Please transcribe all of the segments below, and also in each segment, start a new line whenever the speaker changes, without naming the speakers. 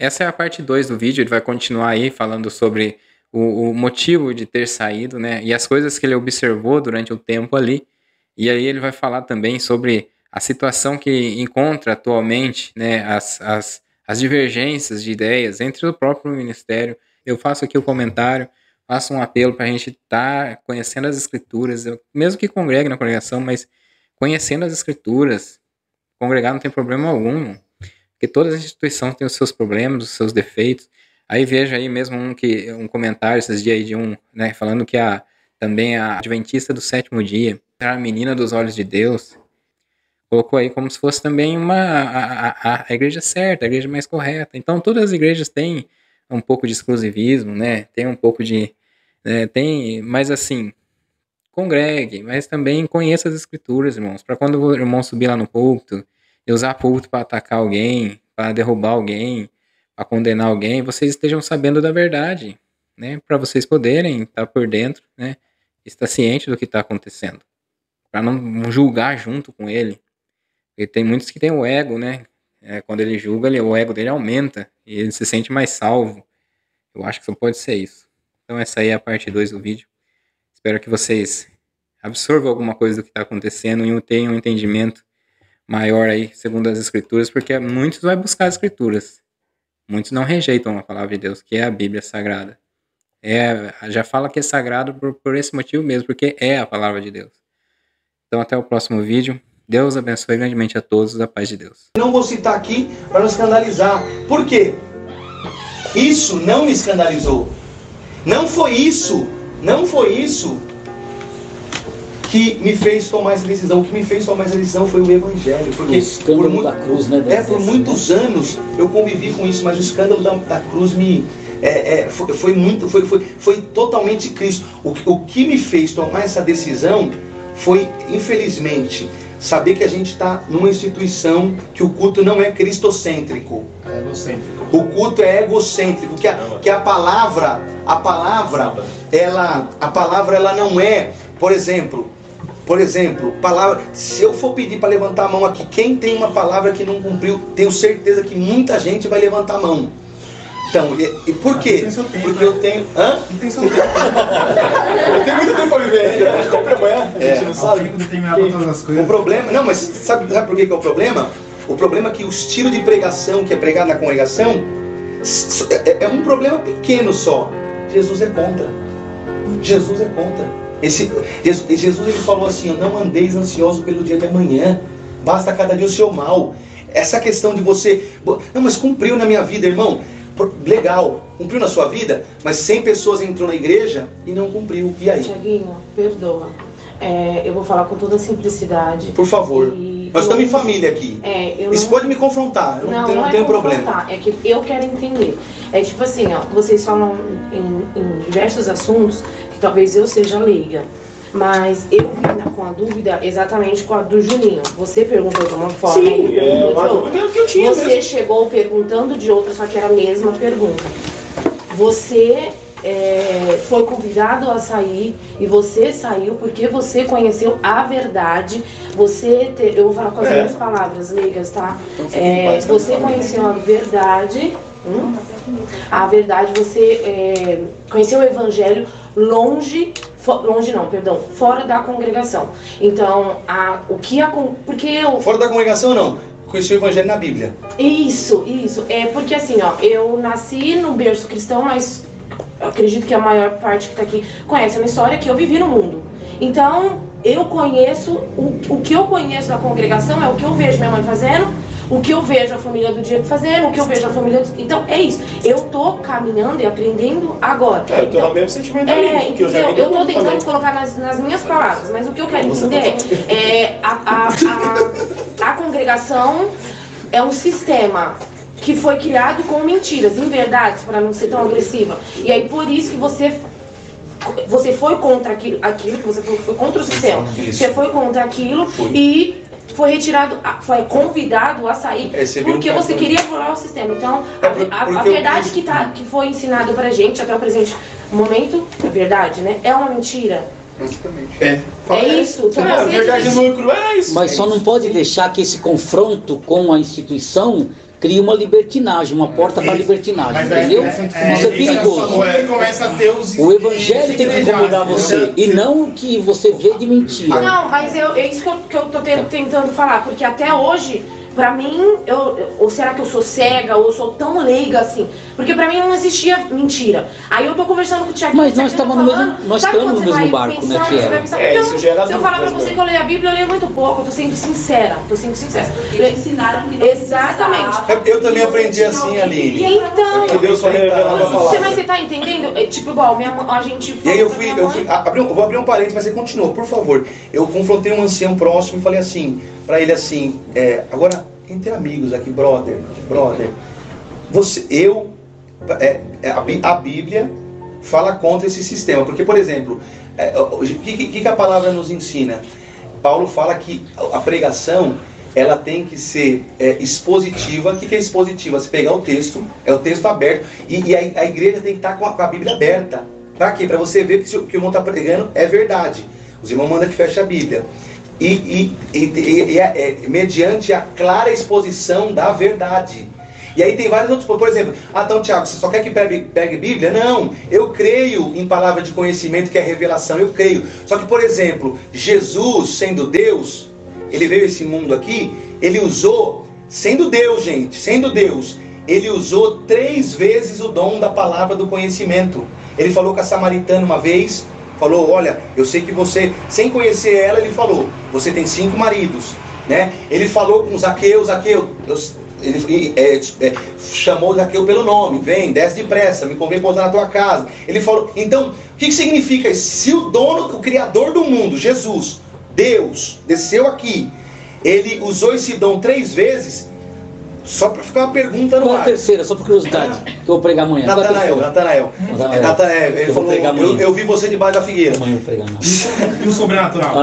essa é a parte 2 do vídeo, ele vai continuar aí falando sobre o motivo de ter saído, né, e as coisas que ele observou durante o tempo ali, e aí ele vai falar também sobre a situação que encontra atualmente, né, as divergências de ideias entre o próprio ministério. Eu faço aqui o comentário, faço um apelo para a gente estar conhecendo as escrituras, mesmo que congregue na congregação, mas conhecendo as escrituras, congregar não tem problema algum, porque todas as instituições têm os seus problemas, os seus defeitos. Aí veja aí mesmo um comentário esses dias aí de né, falando que também a adventista do sétimo dia, a menina dos olhos de Deus, colocou aí como se fosse também a igreja certa, a igreja mais correta. Então todas as igrejas têm um pouco de exclusivismo, né? Tem um pouco de... mas assim, congregue, mas também conheça as escrituras, irmãos, para quando o irmão subir lá no púlpito e usar púlpito para atacar alguém, para derrubar alguém, para condenar alguém, vocês estejam sabendo da verdade, né? Para vocês poderem estar por dentro, né? Estar ciente do que está acontecendo, para não julgar junto com ele. Porque tem muitos que têm o ego, né? Quando ele julga, o ego dele aumenta e ele se sente mais salvo. Eu acho que só pode ser isso. Então essa aí é a parte 2 do vídeo. Espero que vocês absorvam alguma coisa do que está acontecendo e tenham um entendimento maior aí, segundo as escrituras, porque muitos vão buscar as escrituras. Muitos não rejeitam a palavra de Deus, que é a Bíblia Sagrada. Já fala que é sagrado por esse motivo mesmo, porque é a palavra de Deus. Então até o próximo vídeo. Deus abençoe grandemente a todos, a paz de Deus.
Não vou citar aqui para não escandalizar. Por quê? Isso não me escandalizou. Não foi isso que me fez tomar essa decisão. O que me fez tomar essa decisão foi o Evangelho. Porque
o escândalo da cruz, né?
Por muitos anos eu convivi com isso, mas o escândalo da cruz foi totalmente Cristo. O que me fez tomar essa decisão foi, infelizmente, saber que a gente está numa instituição que o culto não é cristocêntrico.
É egocêntrico.
O culto é egocêntrico, que a palavra ela não é, por exemplo, se eu for pedir para levantar a mão aqui, quem tem uma palavra que não cumpriu, tenho certeza que muita gente vai levantar a mão. Então, e por quê? Porque eu tenho... Hã?
Não tem seu tempo.
Eu tenho muito tempo para viver ainda. Acho que é o problema.
A gente não sabe determinar todas as coisas.
O problema... Não, mas sabe por que é o problema? O problema é que o estilo de pregação que é pregado na congregação é um problema pequeno só. Jesus é contra. Jesus é contra. Jesus ele falou assim: não andeis ansiosos pelo dia de amanhã. Basta cada dia o seu mal. Essa questão de você... Não, mas cumpriu na minha vida, irmão. Legal, cumpriu na sua vida, mas 100 pessoas entrou na igreja e não cumpriu. E aí?
Tiaguinho, perdoa. Eu vou falar com toda simplicidade.
Por favor. Nós estamos em família aqui. Isso pode me confrontar, eu não tenho problema.
É que eu quero entender. É tipo assim, ó, vocês falam em diversos assuntos que talvez eu seja leiga. Mas eu vim com a dúvida exatamente com a do Juninho. Você perguntou de uma forma.
Sim,
você chegou perguntando de outra, só que era a mesma pergunta. Você foi convidado a sair e você saiu porque você conheceu a verdade. Eu vou falar com as minhas palavras leigas, tá? Você conheceu a verdade. A verdade, você conheceu o Evangelho fora da congregação. Então,
fora da congregação não, conheci o Evangelho na Bíblia.
Isso, porque assim, ó, eu nasci no berço cristão, mas eu acredito que a maior parte que tá aqui conhece a minha história, que eu vivi no mundo. Então, eu conheço, o que eu conheço da congregação é o que eu vejo minha mãe fazendo, o que eu vejo a família do Diego fazendo, o que eu vejo a família do... Então, é isso. Eu tô caminhando e aprendendo agora.
Eu tô no mesmo sentimento
eu tô tentando colocar nas minhas palavras, mas o que eu quero entender a congregação é um sistema que foi criado com mentiras, inverdades, para não ser tão agressiva. E aí, por isso que você foi contra aquilo que você foi contra o sistema. Você foi contra aquilo e foi retirado, foi convidado a sair porque você queria burlar o sistema. Então, a verdade que foi ensinada pra gente até o presente momento, é verdade, né? É uma mentira. É isso. Então,
verdade, lucro, é isso.
Mas só não pode deixar que esse confronto com a instituição cria uma libertinagem, uma porta para libertinagem, entendeu? Isso é perigoso. O evangelho tem que incomodar você, e não o que você vê de mentira.
Não, mas é isso que eu tô tentando falar, porque até hoje, pra mim, ou será que eu sou cega, ou eu sou tão leiga assim? Porque pra mim não existia mentira. Aí eu tô conversando com o Tiago.
Mas nós estamos no mesmo barco, né, Tiago?
Então, se eu falar pra você que eu leio a Bíblia, eu leio muito pouco, eu tô sendo sincera.
Eles ensinaram que não.
Exatamente.
Eu também aprendi assim, Aline.
E então,
Que Deus foi revelando a palavra.
mas você tá entendendo? É, tipo, igual, a gente...
E aí eu vou abrir um parênteses, mas você continua, por favor. Eu confrontei um ancião próximo e falei assim, pra ele assim, agora, entre amigos aqui, brother, a Bíblia fala contra esse sistema, porque, por exemplo, o que a palavra nos ensina? Paulo fala que a pregação, ela tem que ser expositiva. O que é expositiva? Você pegar o texto, é o texto aberto, e a igreja tem que estar com a Bíblia aberta. Para quê? Para você ver que o que o irmão está pregando é verdade. Os irmãos mandam que feche a Bíblia. Mediante a clara exposição da verdade. E aí tem vários outros, por exemplo, então Tiago, você só quer que pegue Bíblia? Não, eu creio em palavra de conhecimento que é revelação, eu creio. Só que, por exemplo, Jesus, sendo Deus, ele veio a esse mundo aqui, ele usou, sendo Deus, gente, sendo Deus, ele usou 3 vezes o dom da palavra do conhecimento. Ele falou com a samaritana uma vez, falou, olha, eu sei que você, sem conhecer ela, ele falou, você tem 5 maridos, né? Ele falou com Zaqueu, ele chamou Zaqueu pelo nome, vem, desce depressa, me convém pousar na tua casa. Ele falou, então, o que significa isso? Se o dono, o criador do mundo, Jesus, Deus, desceu aqui, ele usou esse dom 3 vezes, só para ficar uma pergunta no ar.
Qual a terceira, só por curiosidade, que eu vou pregar amanhã.
Natanael, ele falou, eu vi você debaixo da figueira.
Amanhã eu vou pregar, não.
E o sobrenatural?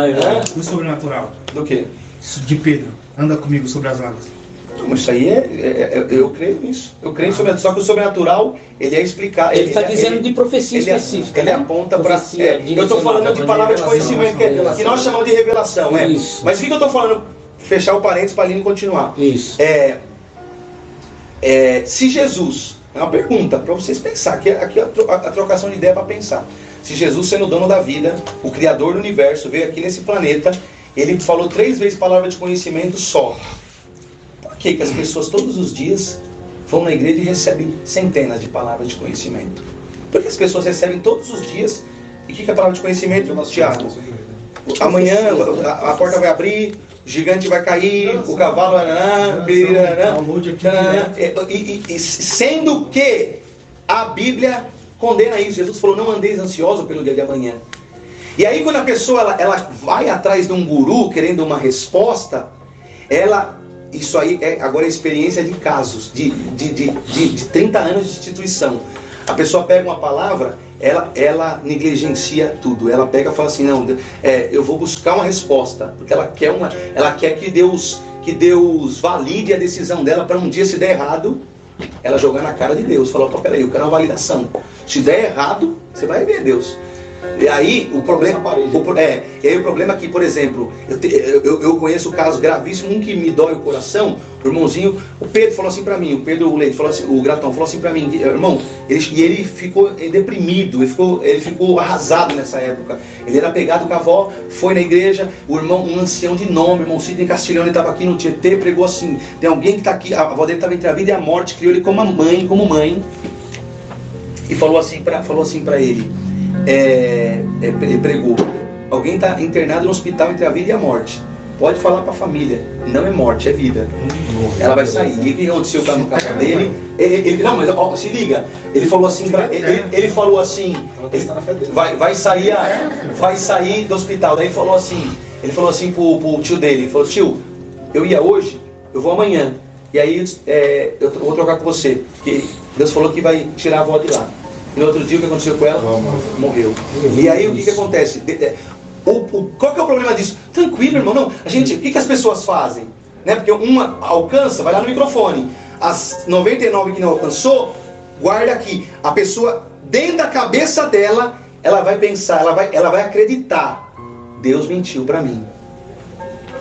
O
sobrenatural?
Do quê?
De Pedro, anda comigo sobre as águas.
Mas isso aí eu creio nisso. Eu creio sobre, só que o sobrenatural, ele é explicar.
Ele está dizendo de profecia específica.
Ele aponta para. Eu estou falando de palavra de conhecimento, que nós chamamos de revelação.
Isso.
Mas o que eu estou falando? Fechar o parênteses para a Aline continuar.
Isso.
Se Jesus, é uma pergunta para vocês pensar, aqui a trocação de ideia para pensar. Se Jesus, sendo o dono da vida, o criador do universo, veio aqui nesse planeta, ele falou 3 vezes palavra de conhecimento só. Por que as pessoas todos os dias vão na igreja e recebem centenas de palavras de conhecimento? Por que as pessoas recebem todos os dias? E o que é a palavra de conhecimento, Tiago? Amanhã a porta vai abrir, o gigante vai cair, o cavalo sendo que a Bíblia condena isso. Jesus falou, não andeis ansiosos pelo dia de amanhã. E aí quando a pessoa ela vai atrás de um guru querendo uma resposta, isso aí agora é experiência de casos, de 30 anos de instituição. A pessoa pega uma palavra, ela negligencia tudo. Ela pega e fala assim, não, eu vou buscar uma resposta, porque ela quer que Deus valide a decisão dela para um dia, se der errado, ela jogar na cara de Deus. Falar, opa, peraí, eu quero uma validação. Se der errado, você vai ver Deus. E aí o problema é que, por exemplo, eu conheço um caso gravíssimo, um que me dói o coração. O irmãozinho, o Pedro falou assim pra mim, o Leite falou assim, o Gratão falou assim pra mim, irmão, ele ficou deprimido, ele ficou arrasado nessa época. Ele era pegado com a avó, foi na igreja, o irmão, um ancião de nome, irmão Sidney Castilhão, ele estava aqui no Tietê, pregou assim, tem alguém que está aqui, a avó dele estava entre a vida e a morte, criou ele como mãe, e falou assim pra ele, ele pregou, alguém está internado no hospital entre a vida e a morte, pode falar para a família, não é morte, é vida, ela vai sair. E o que aconteceu no caso dele? Não, mas ó, se liga, ele falou assim, ele falou assim, vai sair do hospital. Daí ele falou assim pro tio dele, ele falou, tio, eu ia hoje, eu vou amanhã, e aí eu vou trocar com você, porque Deus falou que vai tirar a avó de lá. E no outro dia o que aconteceu com ela? Morreu. E aí o que acontece? Qual que é o problema disso? Tranquilo, irmão, não. O que as pessoas fazem? Né? Porque uma alcança, vai lá no microfone. As 99 que não alcançou, guarda aqui. A pessoa, dentro da cabeça dela, ela vai pensar, ela vai acreditar. Deus mentiu para mim.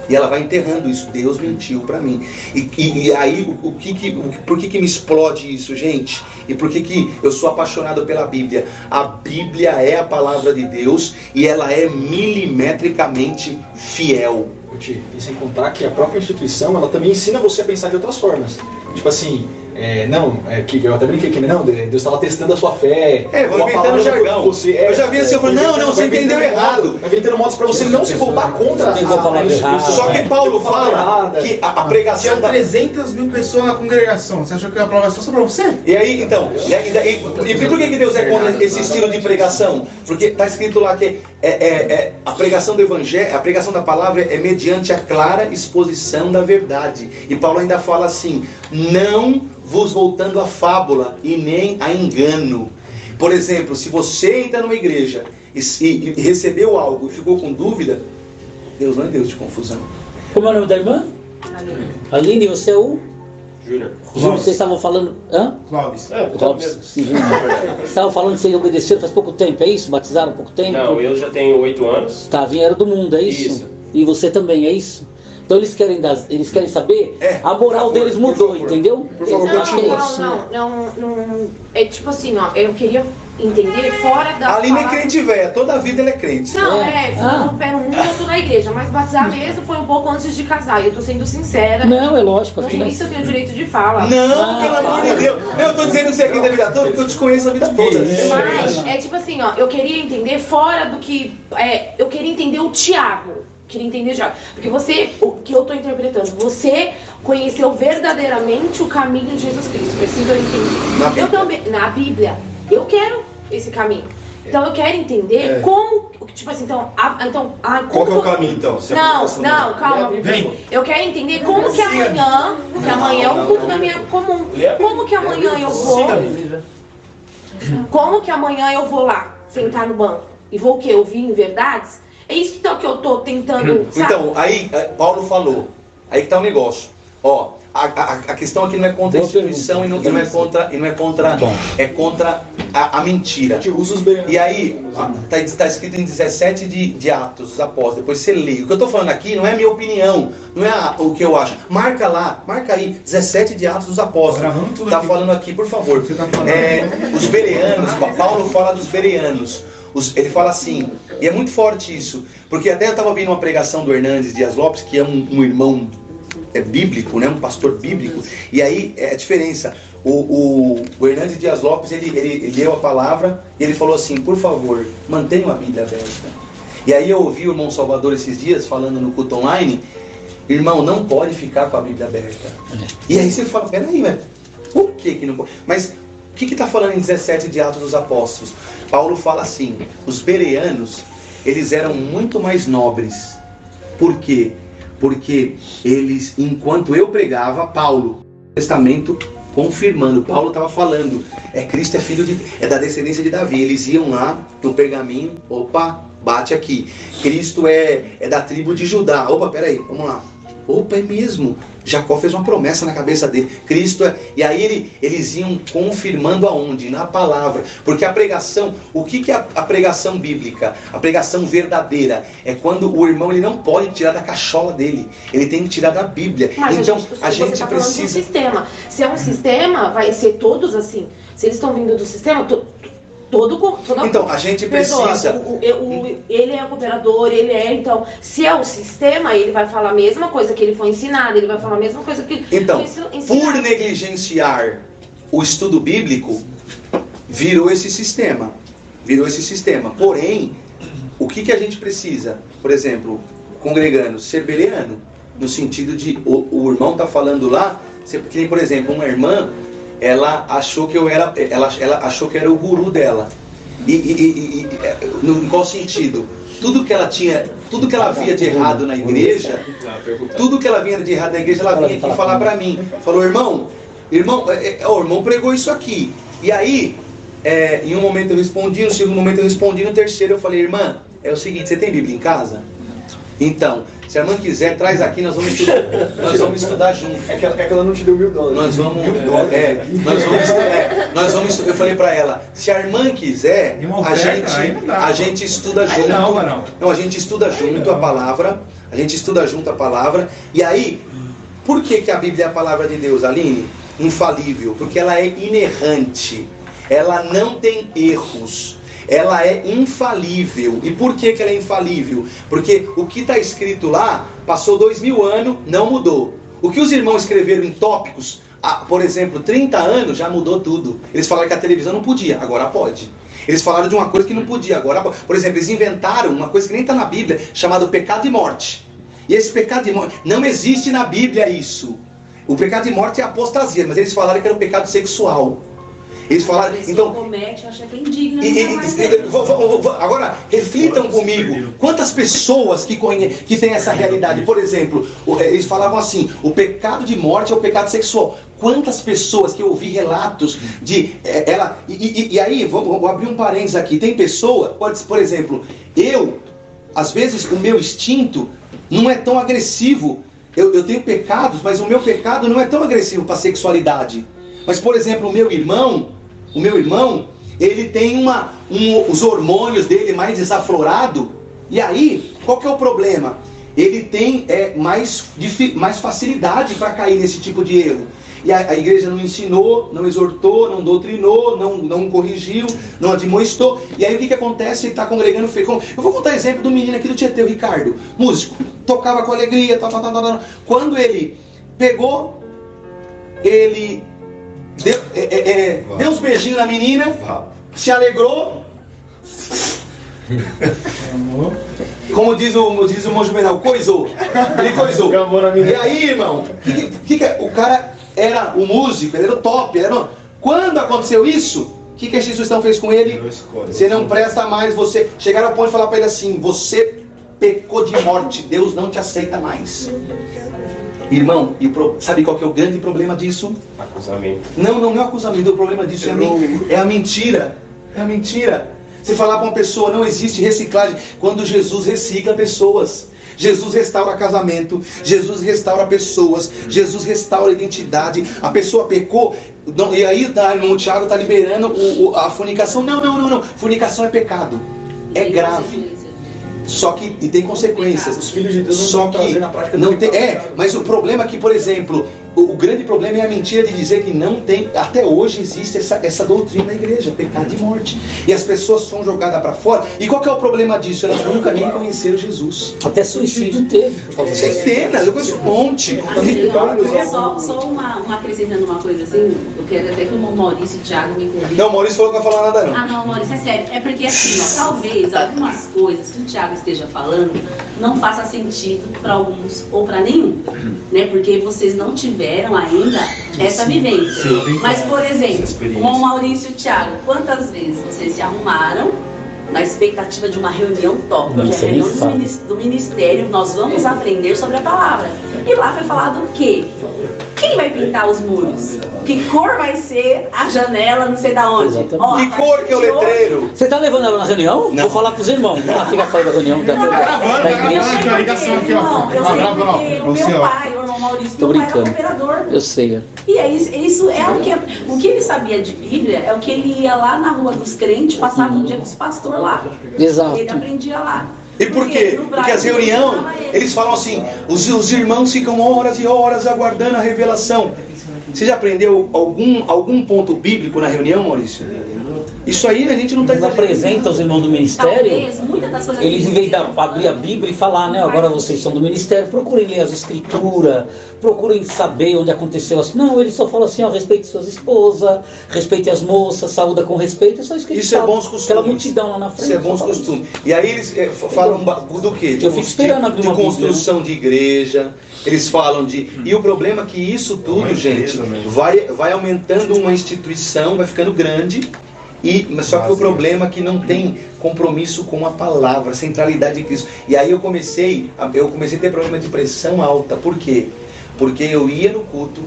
E ela vai enterrando isso. Deus mentiu para mim. E aí, por que me explode isso, gente? E por que eu sou apaixonado pela Bíblia? A Bíblia é a palavra de Deus e ela é milimetricamente fiel.
E sem contar que a própria instituição, ela também ensina você a pensar de outras formas. Tipo assim, que eu até brinquei que não, Deus estava testando a sua fé.
Vou inventando jargão. Eu já vi assim, eu falei, não, você entendeu errado.
Vai inventando modos para você não se voltar contra a instituição.
Só que Paulo fala que a pregação
Tinha 300 mil pessoas na congregação. Você achou que a prova é só para você?
E aí, então, e por que Deus é contra esse estilo de pregação? Porque está escrito lá que a pregação do evangelho, a pregação da palavra é mediante a clara exposição da verdade. E Paulo ainda fala assim, não vos voltando a fábula e nem a engano. Por exemplo, se você entra numa igreja e recebeu algo e ficou com dúvida, Deus não é Deus de confusão.
Como é o nome da irmã? Aline, você é o?
Júnior.
Júnior, vocês estavam falando... Hã?
Clóvis.
Clóvis. Vocês estavam falando que vocês obedeceram faz pouco tempo, é isso? Batizaram há pouco tempo?
Não, eu já tenho 8 anos.
Tá, vieram do mundo, é isso?
Isso.
E você também, é isso? Então eles querem saber, a moral deles mudou, entendeu?
Por favor, continue.
Não. É tipo assim, ó, eu queria entender fora da
A Aline é crente velha, toda a vida ela é crente.
Não, fui no pé no mundo, eu tô na igreja, mas batizar mesmo foi um pouco antes de casar, e eu tô sendo sincera.
Não, é lógico.
Por isso eu tenho direito de fala.
Não, pelo amor de Deus. Eu tô dizendo isso aqui da vida toda porque eu te conheço a vida toda.
Mas, é tipo assim, ó, eu queria entender fora do que... eu queria entender o Tiago. Queria entender já. Porque o que eu tô interpretando, você conheceu verdadeiramente o caminho de Jesus Cristo. Preciso entender. Eu também, na Bíblia, eu quero esse caminho. Então eu quero entender como, tipo assim,
Qual que é o caminho então?
Não, calma. Eu quero entender como que amanhã é o culto da minha comum. Como que amanhã eu vou? Como que amanhã eu vou lá, sentar no banco e vou o quê? Ouvir em verdades? É isso então que eu tô tentando, sabe?
Então, aí Paulo falou, aí que tá o negócio. Ó, a questão aqui não é contra a instituição e não é contra a mentira. E aí, tá escrito em 17 de Atos dos Apóstolos, depois você lê. O que eu tô falando aqui não é minha opinião, não é o que eu acho. Marca aí, 17 de Atos dos Apóstolos. Tá falando aqui, por favor. Os bereanos, Paulo fala dos bereanos. Ele fala assim, e é muito forte isso, porque até eu estava ouvindo uma pregação do Hernandes Dias Lopes, que é um irmão bíblico, né, um pastor bíblico, e aí é a diferença. O Hernandes Dias Lopes, ele leu a palavra e ele falou assim, por favor, mantenham a Bíblia aberta. E aí eu ouvi o irmão Salvador esses dias falando no culto online, irmão, não pode ficar com a Bíblia aberta. E aí você fala, peraí, velho, por que não pode? Mas o que está falando em 17 de Atos dos Apóstolos? Paulo fala assim, os bereanos, eles eram muito mais nobres. Por quê? Porque eles, enquanto eu pregava, Paulo, o Testamento confirmando, Paulo estava falando, Cristo é filho é da descendência de Davi. Eles iam lá no pergaminho, opa, bate aqui. Cristo é da tribo de Judá. Opa, peraí, vamos lá. Opa, é mesmo. Jacó fez uma promessa na cabeça dele. Cristo é... E aí eles iam confirmando aonde? Na palavra. Porque a pregação... O que é a pregação bíblica? A pregação verdadeira é quando o irmão ele não pode tirar da cachola dele. Ele tem que tirar da Bíblia.
Mas
então a
gente
gente
tá
precisa...
De um sistema. Se é um sistema, vai ser todos assim. Se eles estão vindo do sistema...
Então, a gente precisa...
Ele é o cooperador, então, se é o sistema, ele vai falar a mesma coisa que ele foi ensinado, ele vai falar a mesma coisa que...
Então, por negligenciar o estudo bíblico, virou esse sistema. Porém, o que a gente precisa? Por exemplo, congregando, ser bereano, no sentido de, o irmão está falando lá, que, por exemplo, uma irmã... Ela achou que eu era, ela achou que era o guru dela. Em qual sentido? Tudo que ela via de errado na igreja, ela vinha aqui falar para mim. Falou, irmão, o irmão pregou isso aqui. E aí, em um momento eu respondi, no segundo momento eu respondi, no terceiro eu falei, irmã, é o seguinte, você tem Bíblia em casa? Então, se a irmã quiser, traz aqui, nós vamos estudar junto.
É que ela não te deu $1.000.
Nós vamos, eu falei para ela, se a irmã quiser, a gente estuda junto. Não, a gente estuda junto a palavra. A gente estuda junto a palavra. E aí, por que a Bíblia é a palavra de Deus, Aline? Infalível. Porque ela é inerrante. Ela não tem erros. Ela é infalível. E por que ela é infalível? Porque o que está escrito lá, passou 2000 anos, não mudou. O que os irmãos escreveram em tópicos, por exemplo, 30 anos, já mudou tudo. Eles falaram que a televisão não podia, agora pode. Eles falaram de uma coisa que não podia, agora pode. Por exemplo, eles inventaram uma coisa que nem está na Bíblia, chamado pecado de morte. E esse pecado de morte, não existe na Bíblia isso. O pecado de morte é apostasia, mas eles falaram que era o pecado sexual. Eles falaram, então,
comete, acha que é indigno.
Agora, reflitam comigo. Quantas pessoas que têm essa realidade? Por exemplo, eles falavam assim, o pecado de morte é o pecado sexual. Quantas pessoas que eu ouvi relatos de ela. E aí, vou abrir um parênteses aqui. Tem pessoa, por exemplo, às vezes o meu instinto não é tão agressivo. Eu tenho pecados, mas o meu pecado não é tão agressivo para a sexualidade. Mas, por exemplo, o meu irmão, ele tem os hormônios dele mais desaflorado. E aí, qual que é o problema? Ele tem mais facilidade para cair nesse tipo de erro. E a igreja não ensinou, não exortou, não doutrinou, não corrigiu, não admoestou. E aí o que acontece? Ele está congregando feio. Eu vou contar exemplo do menino aqui do Tietê, o Ricardo, músico. Tocava com alegria, Quando ele pegou, ele deu uns beijinhos na menina, se alegrou. Como diz o monge Juvenal, coisou. Ele coisou. E aí, irmão, o cara era o músico, ele era o top. Quando aconteceu isso, o que Jesus então fez com ele? Você não presta mais, você. Chegaram ao ponto de falar para ele assim: você pecou de morte, Deus não te aceita mais. Irmão, sabe qual que é o grande problema disso?
Acusamento.
Não é acusamento, o problema disso é a mentira. É a mentira. Você falar para uma pessoa, não existe reciclagem. Quando Jesus recicla pessoas, Jesus restaura casamento, Jesus restaura pessoas, Jesus restaura a identidade. A pessoa pecou, e aí o Tiago está liberando a fornicação. Não. Fornicação é pecado. É grave. Só que tem consequências.
Os filhos de Deus não
só
estão trazendo a prática.
Não tem, mas o problema é que, por exemplo, o grande problema é a mentira de dizer que não tem. Até hoje existe essa doutrina na igreja, pecado de morte. E as pessoas são jogadas para fora. E qual que é o problema disso? Elas nunca nem conheceram Jesus.
Até suicídio teve.
Centenas, eu conheço um monte.
Só acrescentando uma coisa assim, eu quero até que o Maurício e o Thiago me corrijam.
Não, o Maurício falou que não vai falar nada não.
Ah não, Maurício, é sério. É porque assim, talvez algumas coisas que o Thiago esteja falando não faça sentido para alguns ou para nenhum, né? Porque vocês não tiveram ainda essa vivência. Mas, por exemplo, com o Maurício e o Thiago, quantas vezes vocês se arrumaram na expectativa de uma reunião top, que é a reunião do ministério, nós vamos aprender sobre a palavra. E lá foi falado o quê? Quem vai pintar os muros? Que cor vai ser a janela, não sei da onde?
Ó, que cor que é o letreiro?
Você tá levando ela na reunião? Não. Vou falar pros irmãos. Ela fica fora da reunião da igreja.
O meu pai, o irmão Maurício, não era operador.
Eu sei.
E isso é o que ele sabia de Bíblia, é o que ele ia lá na rua dos crentes, passava um dia com os pastores lá.
Exato.
Ele aprendia lá.
E por quê? Porque as reuniões, eles falam assim, os irmãos ficam horas e horas aguardando a revelação. Você já aprendeu algum ponto bíblico na reunião, Maurício? Isso aí a gente não está
dizendo. Apresenta os irmãos do ministério, eles em vez de abrir a Bíblia e falar, né, agora vocês são do ministério, procurem ler as escrituras, procurem saber onde aconteceu assim. Não, eles só falam assim, ó, respeite suas esposas, respeite as moças, saúda com respeito, é só isso que eles
Isso é bons costumes.
Aquela multidão lá na frente.
Isso é bons costumes. E aí eles falam do quê?
Eu fico esperando abrir
de
uma
construção Bíblia, né? De igreja, eles falam de... E o problema é que isso tudo, gente, vai aumentando uma instituição, vai ficando grande... Só que o problema é que não tem compromisso com a palavra, centralidade de Cristo. E aí eu comecei a ter problema de pressão alta. Por quê? Porque eu ia no culto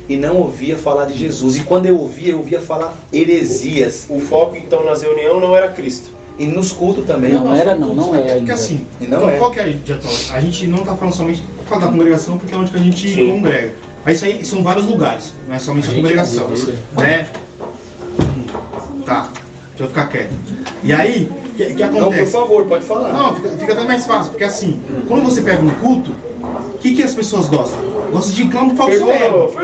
e não ouvia falar de Jesus. E quando eu ouvia falar heresias.
O foco então nas reuniões não era Cristo.
E nos cultos também.
Não é.
Porque assim,
não é.
Qual que é a gente não está falando somente da congregação, porque é onde que a gente congrega. Mas isso aí são vários lugares, não é somente a congregação, né? Deixa eu ficar quieto. E aí, o que acontece?
Não, por favor, pode falar.
Não, fica até mais fácil, porque assim, quando você pega um culto, o que as pessoas gostam? Gostam de camuflar o seu ego.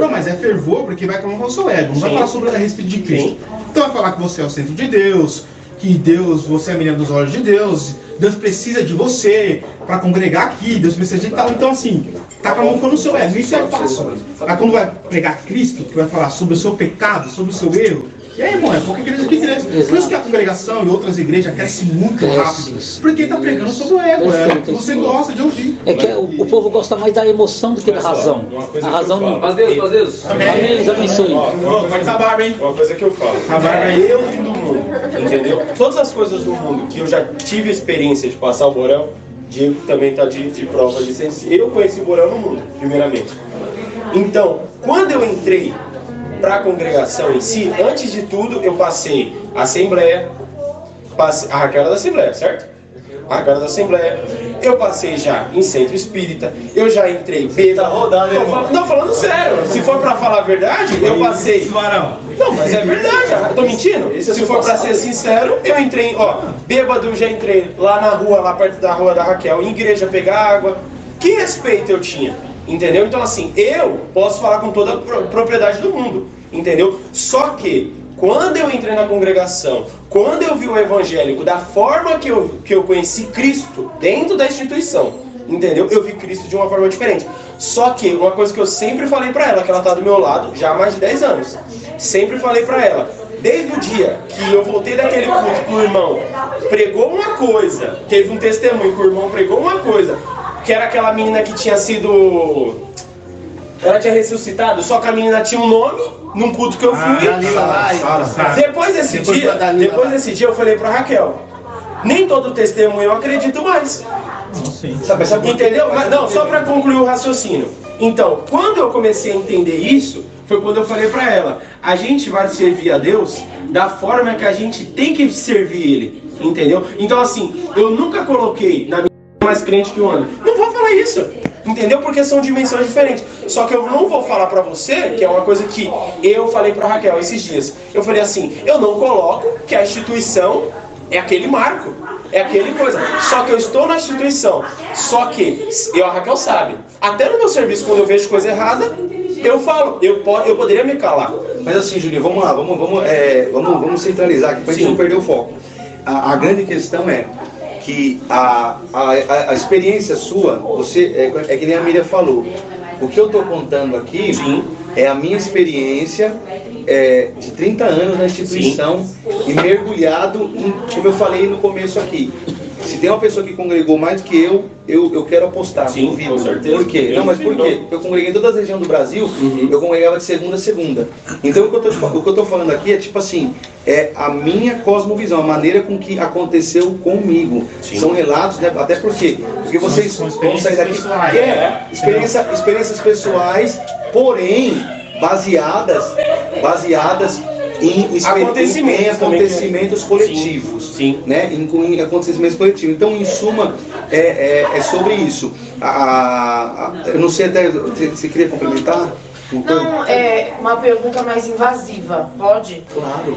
Não, mas é fervor porque vai camuflar o seu ego. Não vai falar sobre a respeito de Cristo. Sim. Então vai falar que você é o centro de Deus, que Deus, você é a menina dos olhos de Deus, Deus precisa de você para congregar aqui, Deus precisa de tal. Então assim, tá camuflando o seu ego. Isso é fácil. Aí quando vai pregar Cristo, que vai falar sobre o seu pecado, sobre o seu erro, e aí, irmão, é pouca igreja que cresce. Por isso que a congregação e outras igrejas crescem muito rápido. Porque está pregando sobre o ego, você gosta de ouvir.
É que o povo gosta mais da emoção do que da razão. A razão não.
Faz Deus.
Amém, já abençoe.
Pode a barba, hein?
Uma coisa que eu falo.
A barba aí.
Eu vim do mundo, entendeu? Todas as coisas do mundo que eu já tive experiência de passar o Borão, Diego também está de prova de ciência. Eu conheci o Borão no mundo, primeiramente. Então, quando eu entrei para a congregação em si, antes de tudo, eu passei a Assembleia, a Raquel da Assembleia, certo? A Raquel da Assembleia, eu passei já em Centro Espírita, eu já entrei bêbado. Não, falando sério, se for para falar a verdade, eu passei. Não, mas é verdade, tô mentindo? Se for para ser sincero, eu entrei, bêbado, eu já entrei lá na rua, lá perto da rua da Raquel, em igreja, pegar água. Que respeito eu tinha? Entendeu? Então assim, eu posso falar com toda a propriedade do mundo, entendeu? Só que, quando eu entrei na congregação, quando eu vi o evangélico da forma que eu conheci Cristo dentro da instituição, entendeu? Eu vi Cristo de uma forma diferente. Só que, uma coisa que eu sempre falei pra ela, que ela tá do meu lado já há mais de 10 anos, sempre falei pra ela, desde o dia que eu voltei daquele culto que o irmão pregou uma coisa, teve um testemunho que o irmão pregou uma coisa, que era aquela menina que tinha sido... Ela tinha ressuscitado, só que a menina tinha um nome, num culto que eu fui. Depois desse dia eu falei pra Raquel, nem todo testemunho eu acredito mais. Entendeu? Mas, não, só pra concluir o raciocínio. Então, quando eu comecei a entender isso, foi quando eu falei pra ela, a gente vai servir a Deus da forma que a gente tem que servir Ele. Entendeu? Então assim, eu nunca coloquei na minha mais crente que o Ana. Não vou falar isso. Entendeu? Porque são dimensões diferentes. Só que eu não vou falar pra você, que é uma coisa que eu falei pra Raquel esses dias. Eu falei assim, eu não coloco que a instituição é aquele marco, é aquele coisa. Só que eu estou na instituição. Só que, a Raquel sabe, até no meu serviço, quando eu vejo coisa errada, eu falo, eu poderia me calar.
Mas assim, Juninho, vamos lá, vamos centralizar aqui pra gente não perder o foco. A grande questão é que a experiência sua, você é que nem a Miriam falou. O que eu estou contando aqui é a minha experiência de 30 anos na instituição e mergulhado em, como eu falei no começo aqui. Se tem uma pessoa que congregou mais do que eu quero apostar.
Sim, com certeza.
Por quê? Não, mas por quê? Porque eu congreguei em todas as regiões do Brasil, eu congregava de segunda a segunda. Então o que eu tô falando aqui é tipo assim, é a minha cosmovisão, a maneira com que aconteceu comigo. Sim. São relatos, né? Até porque vocês vão sair daqui experiências pessoais, porém baseadas em acontecimentos coletivos, sim. Né? Em acontecimentos coletivos. Então, em suma, é sobre isso. Eu não sei até, você queria complementar?
Não, é uma pergunta mais invasiva, pode?
Claro.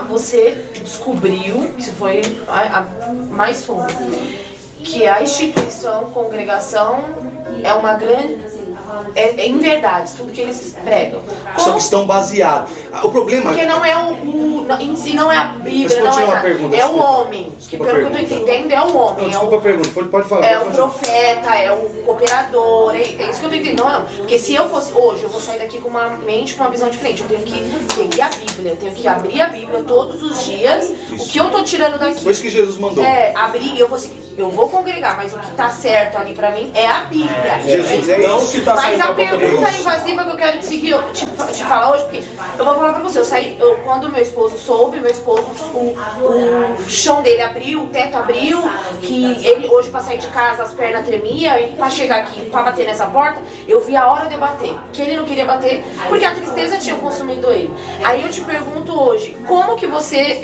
Você descobriu, isso foi a mais fundo, que a instituição, congregação, é uma grande... em verdade, tudo que eles pregam.
Só que estão baseados. O problema...
Porque não é em si não é a Bíblia, não é nada. É o homem. Que pelo que eu estou entendendo, é o homem.
Desculpa a pergunta, pode falar.
É o profeta, é o cooperador, é isso que eu estou entendendo. Não. Porque se eu fosse hoje, eu vou sair daqui com uma mente, com uma visão diferente. Eu tenho que seguir a Bíblia, eu tenho que abrir a Bíblia todos os dias. Isso. O que eu estou tirando daqui.
Foi isso que Jesus mandou.
Abrir, eu vou congregar, mas o que está certo ali para mim é a Bíblia.
Jesus é
não que tá.
Mas a pergunta invasiva que eu quero te falar hoje, porque eu vou falar pra você, quando meu esposo soube, o chão dele abriu, o teto abriu, que ele hoje pra sair de casa as pernas tremiam, e pra chegar aqui, pra bater nessa porta, eu vi a hora de bater, que ele não queria bater, porque a tristeza tinha consumido ele. Aí eu te pergunto hoje, como que você,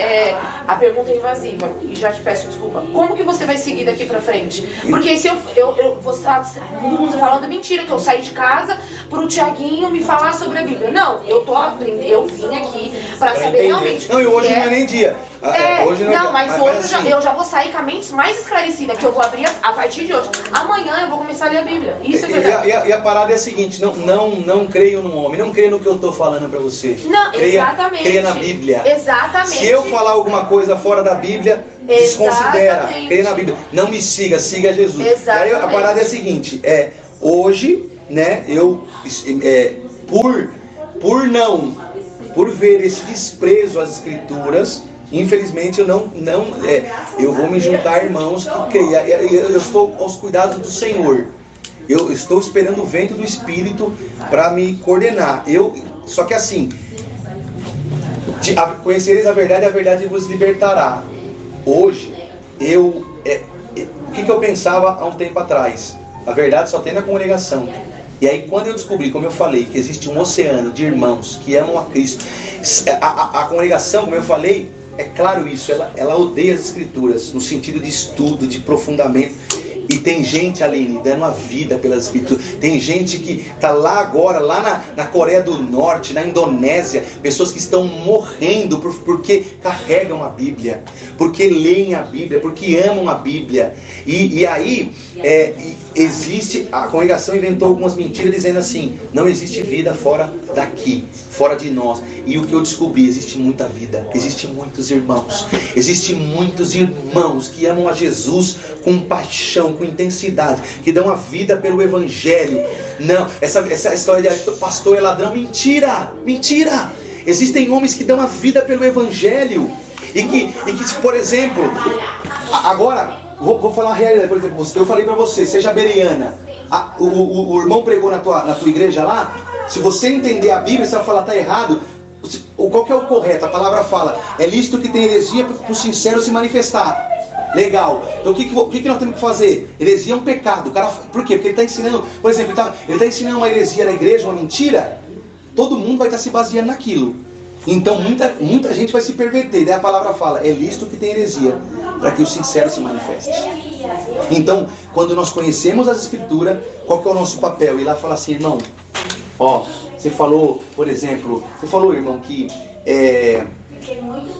a pergunta é invasiva, e já te peço desculpa, como que você vai seguir daqui pra frente? Porque se eu vou estar falando mentira, que eu saí de casa pro Tiaguinho me falar sobre a Bíblia. Não, eu vim aqui Pra saber realmente.
Não, e hoje não é nem dia.
Hoje não, mas hoje eu já vou sair com a mente mais esclarecida, que eu vou abrir a partir de hoje. Amanhã eu vou começar a ler a Bíblia. Isso é verdade.
E a parada é a seguinte, não creio no homem, não creio no que eu estou falando para você.
Não, exatamente.
Creia na Bíblia.
Exatamente.
Se eu falar alguma coisa fora da Bíblia, desconsidera. Creia na Bíblia. Não me siga, siga Jesus.
Exatamente.
Aí a parada é a seguinte, hoje, né, por ver esse desprezo às Escrituras, infelizmente eu vou me juntar a irmãos que creem. Eu estou aos cuidados do Senhor. Eu estou esperando o vento do Espírito para me coordenar. Só que assim, conhecereis a verdade vos libertará. Hoje, o que eu pensava há um tempo atrás? A verdade só tem na congregação. E aí quando eu descobri, como eu falei, que existe um oceano de irmãos que amam a Cristo, a congregação, como eu falei, é claro isso, ela odeia as Escrituras, no sentido de estudo, de aprofundamento. E tem gente, Aline, dando a vida pelas Escrituras. Tem gente que está lá agora, lá na Coreia do Norte, na Indonésia, pessoas que estão morrendo porque carregam a Bíblia, porque leem a Bíblia, porque amam a Bíblia. E aí, existe, a congregação inventou algumas mentiras dizendo assim, não existe vida fora daqui, fora de nós. E o que eu descobri, existe muita vida, existem muitos irmãos, existem muitos irmãos que amam a Jesus com paixão, com intensidade, que dão a vida pelo Evangelho. Não, essa história de pastor é ladrão, mentira, mentira. Existem homens que dão a vida pelo Evangelho e que por exemplo, agora vou falar uma realidade. Por exemplo, eu falei para você, seja bereana, o irmão pregou na tua igreja lá. Se você entender a Bíblia, você vai falar, tá errado. Qual que é o correto? A palavra fala, é lícito que tem heresia para o sincero se manifestar. Legal. Então o que nós temos que fazer? Heresia é um pecado. O cara, por quê? Porque ele está ensinando, por exemplo, ele está ensinando uma heresia na igreja, uma mentira. Todo mundo vai estar se baseando naquilo. Então muita gente vai se perverter. Daí a palavra fala, é lícito que tem heresia, para que o sincero se manifeste. Então, quando nós conhecemos as Escrituras, qual que é o nosso papel? Ir lá e falar assim, irmão, você falou, por exemplo, irmão, que é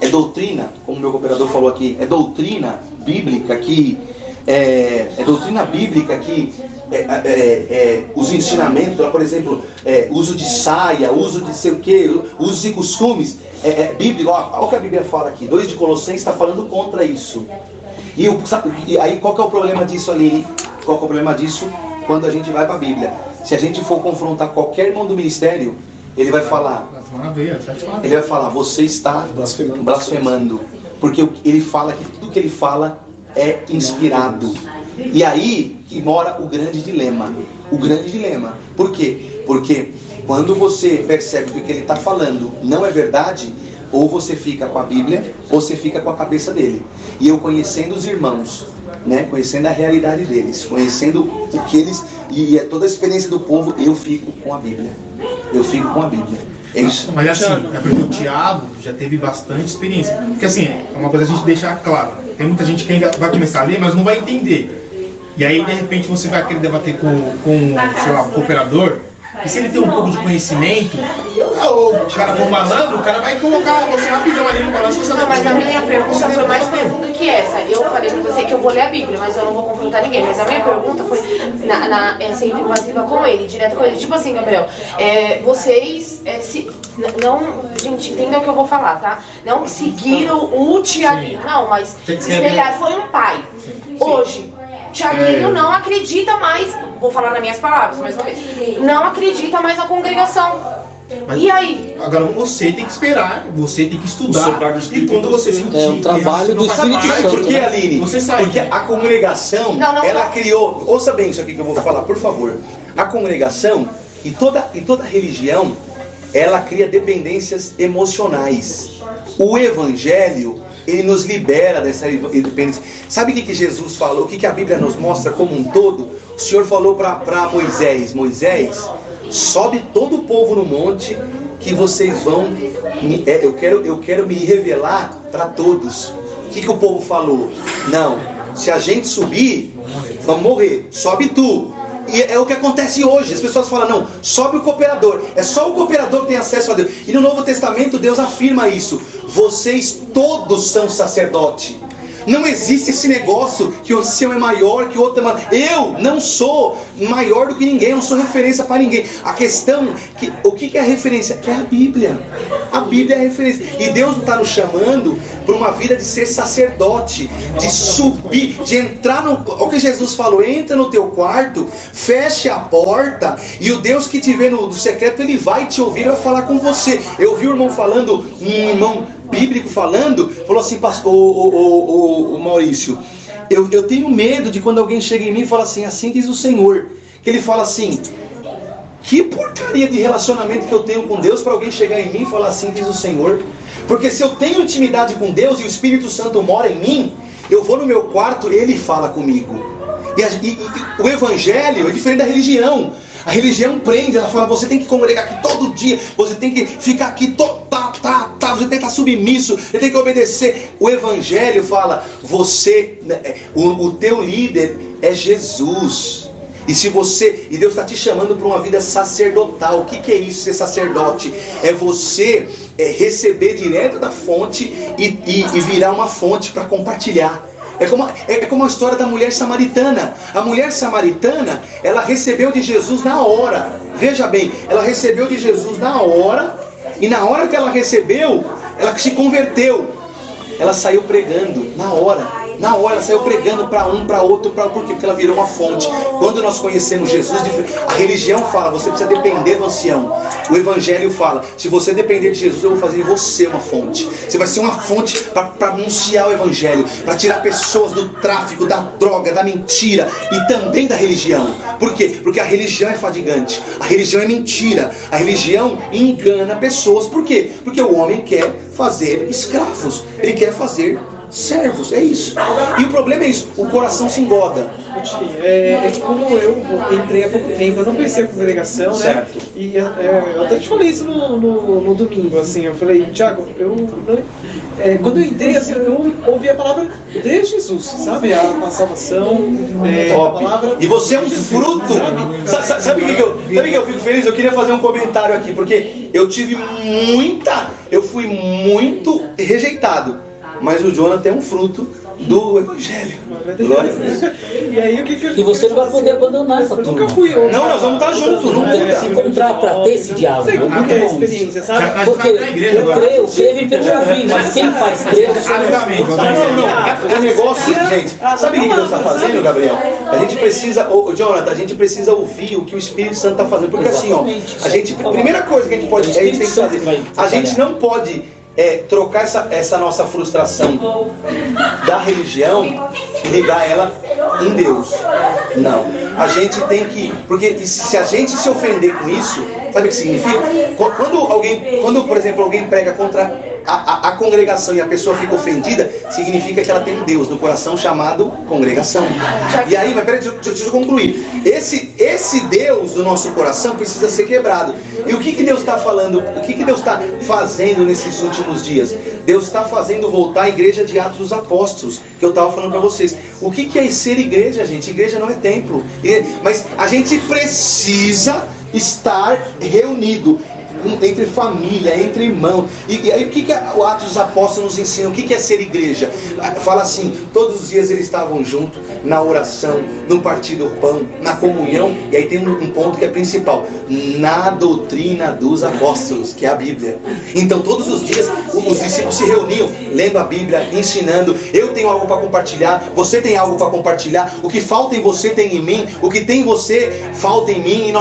doutrina, como o meu cooperador falou aqui, é doutrina bíblica que os ensinamentos, por exemplo, uso de saia, uso de sei o que, usos de costumes, bíblico. Olha o que a Bíblia fala aqui, 2 de Colossenses está falando contra isso. E aí qual que é o problema disso ali? Qual que é o problema disso quando a gente vai para a Bíblia? Se a gente for confrontar qualquer irmão do ministério, ele vai falar, você está blasfemando, porque ele fala que tudo que ele fala é inspirado. E aí que mora o grande dilema. Por quê? Porque quando você percebe que o que ele está falando não é verdade, ou você fica com a Bíblia, ou você fica com a cabeça dele. E eu conhecendo os irmãos, né, conhecendo a realidade deles, conhecendo o que eles, e toda a experiência do povo, eu fico com a Bíblia. É isso.
Mas assim, é porque o Thiago já teve bastante experiência. Porque assim, é uma coisa a gente deixar claro. Tem muita gente que ainda vai começar a ler, mas não vai entender. E aí, de repente, você vai querer debater com sei lá, o cooperador. E se ele tem um pouco de conhecimento, o cara for malandro, o cara vai colocar você rapidão ali no balanço.
Não, mas a minha pergunta foi mais profunda que essa. Eu falei pra você que eu vou ler a Bíblia, mas eu não vou confrontar ninguém. Mas a minha pergunta foi sempre passiva com ele, direto com ele. Tipo assim, Gabriel, vocês gente, entendam o que eu vou falar, tá? Não seguiram o Tiaguinho, não, mas espelhar foi um pai. Hoje, Tiaguinho não acredita mais, vou falar nas minhas palavras mais uma vez, não acredita mais na congregação.
Mas,
e aí?
Agora você tem que esperar, você tem que estudar. E quando você sentir...
É o trabalho do Espírito Santo.
Por que, Aline? Porque a congregação, ela criou... Ouça bem isso aqui que eu vou falar, por favor. A congregação e toda religião, ela cria dependências emocionais. O Evangelho, ele nos libera dessa dependência. Sabe o que Jesus falou? O que a Bíblia nos mostra como um todo? O Senhor falou para Moisés, sobe todo o povo no monte, que vocês vão, eu quero me revelar para todos. O que o povo falou? Não, se a gente subir, vamos morrer, sobe tu. E é o que acontece hoje. As pessoas falam, não, sobe o cooperador. É só o cooperador que tem acesso a Deus. E no Novo Testamento Deus afirma isso. Vocês todos são sacerdote. Não existe esse negócio que o seu é maior, que o outro é maior. Eu não sou maior do que ninguém, eu não sou referência para ninguém. A questão, o que é a referência? É a Bíblia. A Bíblia é a referência. E Deus está nos chamando para uma vida de ser sacerdote, de subir, de entrar no... O que Jesus falou, entra no teu quarto, feche a porta, e o Deus que te vê no secreto, Ele vai te ouvir e vai falar com você. Eu ouvi o irmão falando, um irmão bíblico falando, falou assim, pastor, o Maurício, eu tenho medo de quando alguém chega em mim e fala assim diz o Senhor, que ele fala assim, que porcaria de relacionamento que eu tenho com Deus para alguém chegar em mim e falar assim diz o Senhor, porque se eu tenho intimidade com Deus e o Espírito Santo mora em mim, eu vou no meu quarto, Ele fala comigo, e o Evangelho é diferente da religião. A religião prende, ela fala, você tem que congregar aqui todo dia, você tem que ficar aqui, você tem que estar submisso, você tem que obedecer. O Evangelho fala, o teu líder é Jesus. E Deus está te chamando para uma vida sacerdotal. O que é isso, ser sacerdote? É você receber direto da fonte e virar uma fonte para compartilhar. É como a história da mulher samaritana. A mulher samaritana, ela recebeu de Jesus na hora. Veja bem, ela recebeu de Jesus na hora. E na hora que ela recebeu, ela se converteu. Ela saiu pregando na hora. Na hora ela saiu pregando para um, para outro, por quê? Porque ela virou uma fonte. Quando nós conhecemos Jesus, a religião fala, você precisa depender do ancião. O Evangelho fala, se você depender de Jesus, eu vou fazer de você uma fonte. Você vai ser uma fonte para anunciar o Evangelho, para tirar pessoas do tráfico, da droga, da mentira e também da religião. Por quê? Porque a religião é fadigante, a religião é mentira, a religião engana pessoas. Por quê? Porque o homem quer fazer escravos, ele quer fazer servos, é isso. E o problema é isso, o coração se engoda.
Como eu entrei há pouco tempo, eu não conhecia a congregação, certo, né? E eu até te falei isso no domingo, assim, eu falei, Thiago, quando eu entrei, assim, eu ouvi a palavra de Jesus, sabe? A salvação, a palavra...
E você é um fruto. Sabe o que eu fico feliz? Eu queria fazer um comentário aqui, porque eu fui muito rejeitado. Mas o Jonathan é um fruto do Evangelho. Glória a Deus.
E aí o que E você não vai poder abandonar essa turma.
Nunca fui eu.
Não, nós vamos estar juntos.
Não tem que se encontrar para ter esse diálogo.
Não sei como é a experiência, sabe?
Porque eu creio, vem pelo ouvir, mas quem faz crer...
Não. O negócio, gente, sabe o que Deus está fazendo, Gabriel? A gente precisa, Jonathan, a gente precisa ouvir o que o Espírito Santo está fazendo. Porque assim, ó, a primeira coisa que a gente pode fazer, a gente não pode... trocar essa nossa frustração da religião e ligar ela em Deus. Não. A gente tem que... Porque se a gente se ofender com isso, sabe o que significa? Quando por exemplo, alguém prega contra a congregação e a pessoa fica ofendida, significa que ela tem um Deus no coração chamado congregação. E aí, mas peraí, deixa eu concluir. Esse Deus do nosso coração precisa ser quebrado. E o que Deus está falando? O que Deus está fazendo nesses últimos dias? Deus está fazendo voltar a igreja de Atos dos Apóstolos, que eu estava falando para vocês. O que é ser igreja, gente? Igreja não é templo. Mas a gente precisa estar reunido entre família, entre irmãos. E aí o que o Atos dos Apóstolos nos ensina? O que é ser igreja? Fala assim, todos os dias eles estavam juntos, na oração, no partir do pão, na comunhão. E aí tem um ponto que é principal, na doutrina dos apóstolos, que é a Bíblia. Então todos os dias os discípulos se reuniam, lendo a Bíblia, ensinando. Eu tenho algo para compartilhar, você tem algo para compartilhar. O que falta em você tem em mim, o que tem em você falta em mim.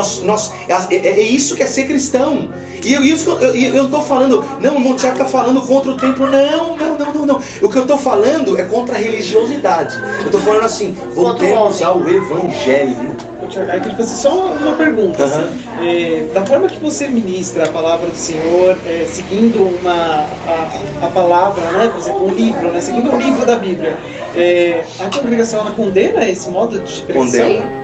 E é isso que é ser cristão. E eu estou falando, não, o irmão Tiago está falando contra o templo, não. O que eu estou falando é contra a religiosidade. Eu estou falando assim, voltemos ao Evangelho.
Aí eu queria fazer só uma pergunta. Assim, da forma que você ministra a palavra do Senhor, seguindo a palavra, né, por exemplo, um livro, né, seguindo o livro da Bíblia, a congregação ela condena esse modo de pregação?
Condena.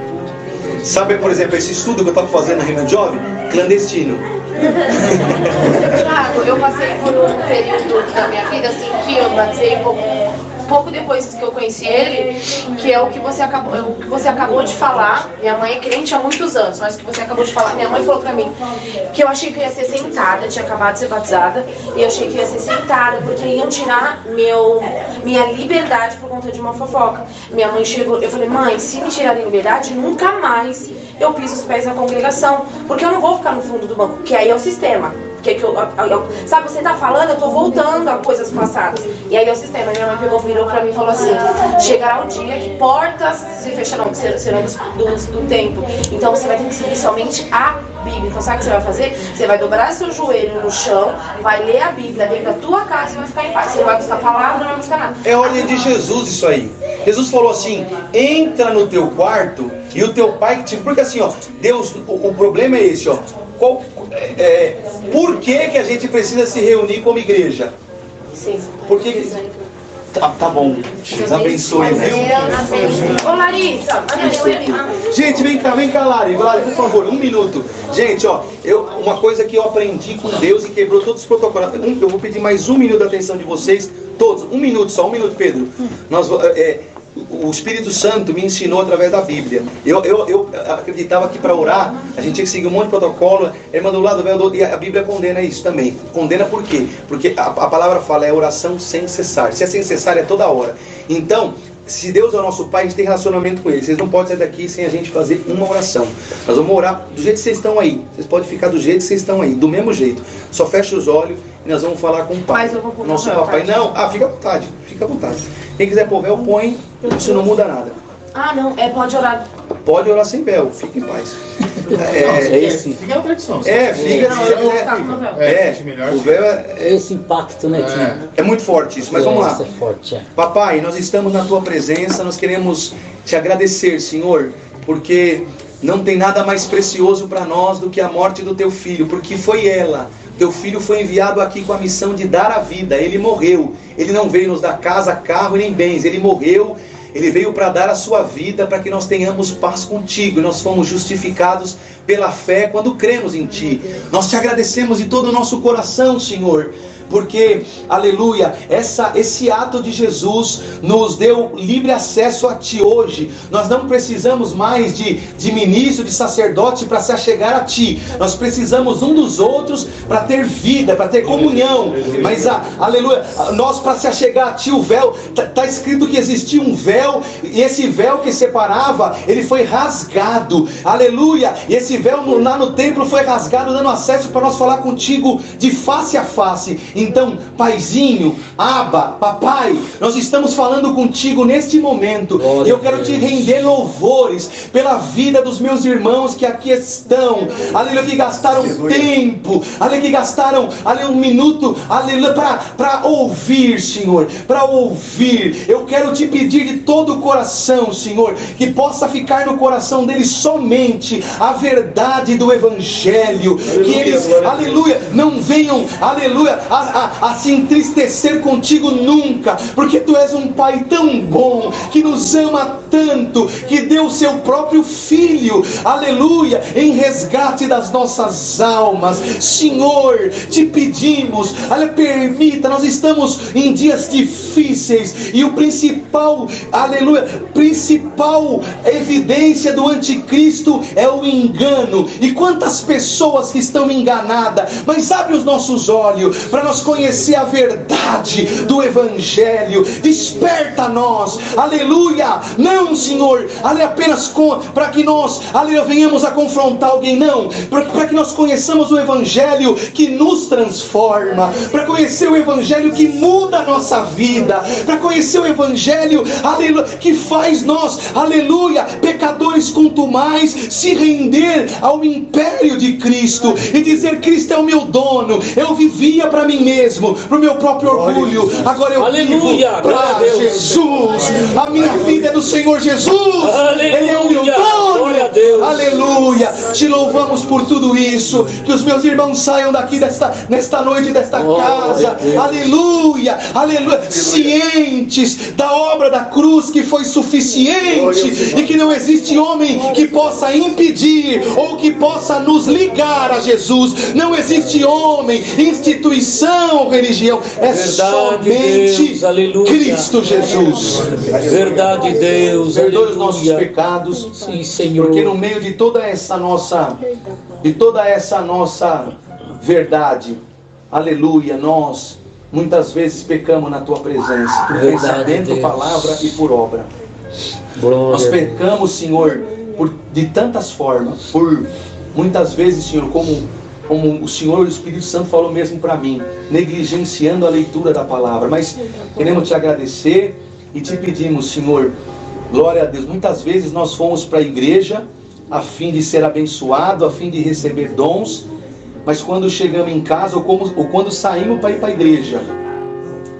Sabe, por exemplo, esse estudo que eu estava fazendo na Rima Jovem? Clandestino.
Tiago, eu passei por um período da minha vida assim que eu batei como pouco depois que eu conheci ele, que é o que você acabou de falar. Minha mãe é crente há muitos anos, mas o que você acabou de falar, minha mãe falou pra mim que eu achei que eu ia ser sentada, tinha acabado de ser batizada, e eu achei que eu ia ser sentada, porque iam tirar minha liberdade por conta de uma fofoca. Minha mãe chegou, eu falei, mãe, se me tirarem liberdade, nunca mais eu piso os pés na congregação, porque eu não vou ficar no fundo do banco, que aí é o sistema. Sabe, você tá falando, eu tô voltando a coisas passadas. E aí é o sistema. Minha mãe virou pra mim e falou assim: chegará o dia que portas se fecharão, que serão do tempo. Então você vai ter que seguir somente a Bíblia. Então sabe o que você vai fazer? Você vai dobrar seu joelho no chão, vai ler a Bíblia dentro da tua casa e vai ficar em paz. Você não vai buscar palavra, não vai buscar nada.
É a ordem de Jesus isso aí. Jesus falou assim: entra no teu quarto e o teu pai te... Porque assim, ó, Deus, o problema é esse, ó. Por que a gente precisa se reunir como igreja?
Sim.
Por que... Tá bom. Deus abençoe, viu?
Ô Larissa,
gente, vem cá, Lari, por favor, 1 minuto. Gente, ó, uma coisa que eu aprendi com Deus e quebrou todos os protocolos. Eu vou pedir mais 1 minuto da atenção de vocês, todos. 1 minuto, só 1 minuto, Pedro. O Espírito Santo me ensinou através da Bíblia. Eu acreditava que para orar a gente tinha que seguir um monte de protocolo. Irmã do lado, e a Bíblia condena isso também. Condena por quê? Porque a palavra fala é oração sem cessar. Se é sem cessar, é toda hora. Então, se Deus é o nosso Pai, a gente tem relacionamento com Ele. Vocês não podem sair daqui sem a gente fazer uma oração. Nós vamos orar do jeito que vocês estão aí. Vocês podem ficar do jeito que vocês estão aí, do mesmo jeito. Só fecha os olhos e nós vamos falar com o Pai.
Mas eu vou
nosso papai. Não, fica à vontade, fica à vontade. Quem quiser pôr véu, põe. Isso não muda nada.
Ah, não, pode orar.
Pode orar sem véu, fique em paz.
Fica na tradição.
Fica. O véu
é esse impacto, né, Tim?
É muito forte isso, mas vamos lá.
É forte,
Papai, nós estamos na tua presença, nós queremos te agradecer, Senhor, porque não tem nada mais precioso para nós do que a morte do teu filho, porque foi ela. Teu filho foi enviado aqui com a missão de dar a vida. Ele morreu. Ele não veio nos dar casa, carro nem bens. Ele morreu. Ele veio para dar a sua vida para que nós tenhamos paz contigo. Nós fomos justificados pela fé quando cremos em ti. Nós te agradecemos de todo o nosso coração, Senhor. Porque, aleluia, esse ato de Jesus nos deu livre acesso a Ti hoje. Nós não precisamos mais de ministro, de sacerdote para se achegar a Ti. Nós precisamos um dos outros para ter vida, para ter comunhão. Mas, aleluia, nós para se achegar a Ti, o véu, está escrito que existia um véu, e esse véu que separava, ele foi rasgado, aleluia, e esse véu lá no templo foi rasgado, dando acesso para nós falar contigo de face a face. Então, Paizinho, Abba, Papai, nós estamos falando contigo neste momento. E eu quero te render louvores pela vida dos meus irmãos que aqui estão. Aleluia, que gastaram tempo, aleluia, que gastaram, aleluia, 1 minuto, aleluia, para ouvir, Senhor, para ouvir. Eu quero te pedir de todo o coração, Senhor, que possa ficar no coração deles somente a verdade do Evangelho. Que eles, aleluia, não venham, aleluia, a se entristecer contigo nunca, porque Tu és um Pai tão bom, que nos ama tanto, que deu o Seu próprio Filho, aleluia, em resgate das nossas almas. Senhor, te pedimos, permita, nós estamos em dias difíceis, e o principal, aleluia, principal evidência do anticristo é o engano. E quantas pessoas que estão enganadas, mas abre os nossos olhos para nós conhecer a verdade do Evangelho. Desperta nós, aleluia. Não, Senhor, apenas para que nós, aleluia, venhamos a confrontar alguém, não, para que nós conheçamos o Evangelho que nos transforma, para conhecer o Evangelho que muda a nossa vida, para conhecer o Evangelho, aleluia, que faz nós, aleluia, pecadores contumais, se render ao império de Cristo e dizer: Cristo é o meu dono. Eu vivia para mim mesmo, para o meu próprio orgulho, agora eu vivo para Jesus. A minha vida é do Senhor Jesus. Ele é o meu dono. Aleluia. Te louvamos por tudo isso. Que os meus irmãos saiam daqui nesta noite desta casa, aleluia, aleluia, cientes da obra da cruz que foi suficiente e que não existe homem que possa impedir ou que possa nos ligar a Jesus. Não existe homem, instituição não religião, é somente
Deus,
Cristo Jesus.
Verdade, Deus.
Perdoe os nossos pecados.
Sim, Senhor.
Porque no meio de toda essa nossa verdade, aleluia, nós muitas vezes pecamos na tua presença, por pensamento, palavra e por obra.
Glória.
Nós pecamos, Senhor, de tantas formas, por muitas vezes, Senhor, como o Senhor, o Espírito Santo falou mesmo para mim, negligenciando a leitura da palavra. Mas queremos te agradecer e te pedimos, Senhor, glória a Deus. Muitas vezes nós fomos para a igreja a fim de ser abençoado, a fim de receber dons, mas quando chegamos em casa ou quando saímos para ir para a igreja,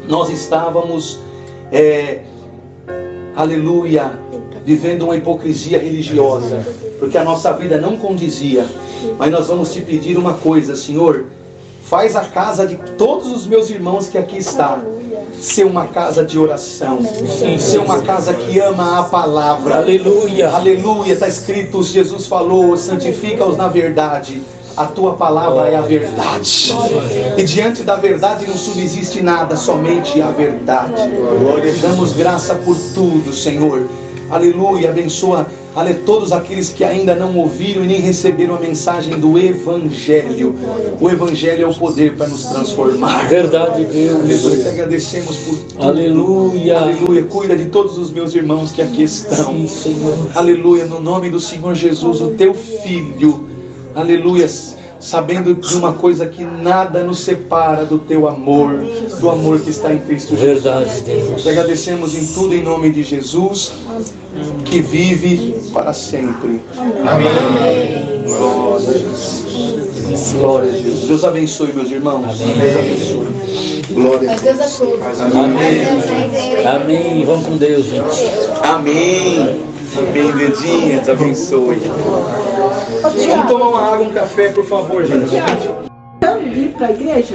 nós estávamos, aleluia, vivendo uma hipocrisia religiosa, porque a nossa vida não condizia. Mas nós vamos te pedir uma coisa, Senhor, faz a casa de todos os meus irmãos que aqui está ser uma casa de oração, ser uma casa que ama a palavra.
Aleluia,
aleluia. Está escrito, Jesus falou, santifica-os na verdade. A tua palavra é a verdade. E diante da verdade não subsiste nada, somente a verdade. Damos graça por tudo, Senhor. Aleluia, abençoa todos aqueles que ainda não ouviram e nem receberam a mensagem do Evangelho. O Evangelho é o poder para nos transformar.
Verdade, Deus.
Aleluia, te agradecemos por tudo.
Aleluia.
Aleluia, cuida de todos os meus irmãos que aqui estão.
Sim, Senhor.
Aleluia, no nome do Senhor Jesus, o teu Filho. Aleluia, sabendo de uma coisa que nada nos separa do teu amor, do amor que está em Cristo Jesus.
Verdade, Deus.
Te agradecemos em tudo em nome de Jesus, que vive para sempre. Amém. Glória a Jesus. Glória a Jesus. Deus abençoe, meus irmãos. Deus abençoe. Glória a Deus.
Amém. Amém. Vamos com Deus, gente.
Amém. Amém, Dedinha, te abençoe. Vamos tomar uma água, um café, por favor, gente.
Vamos ir para a igreja?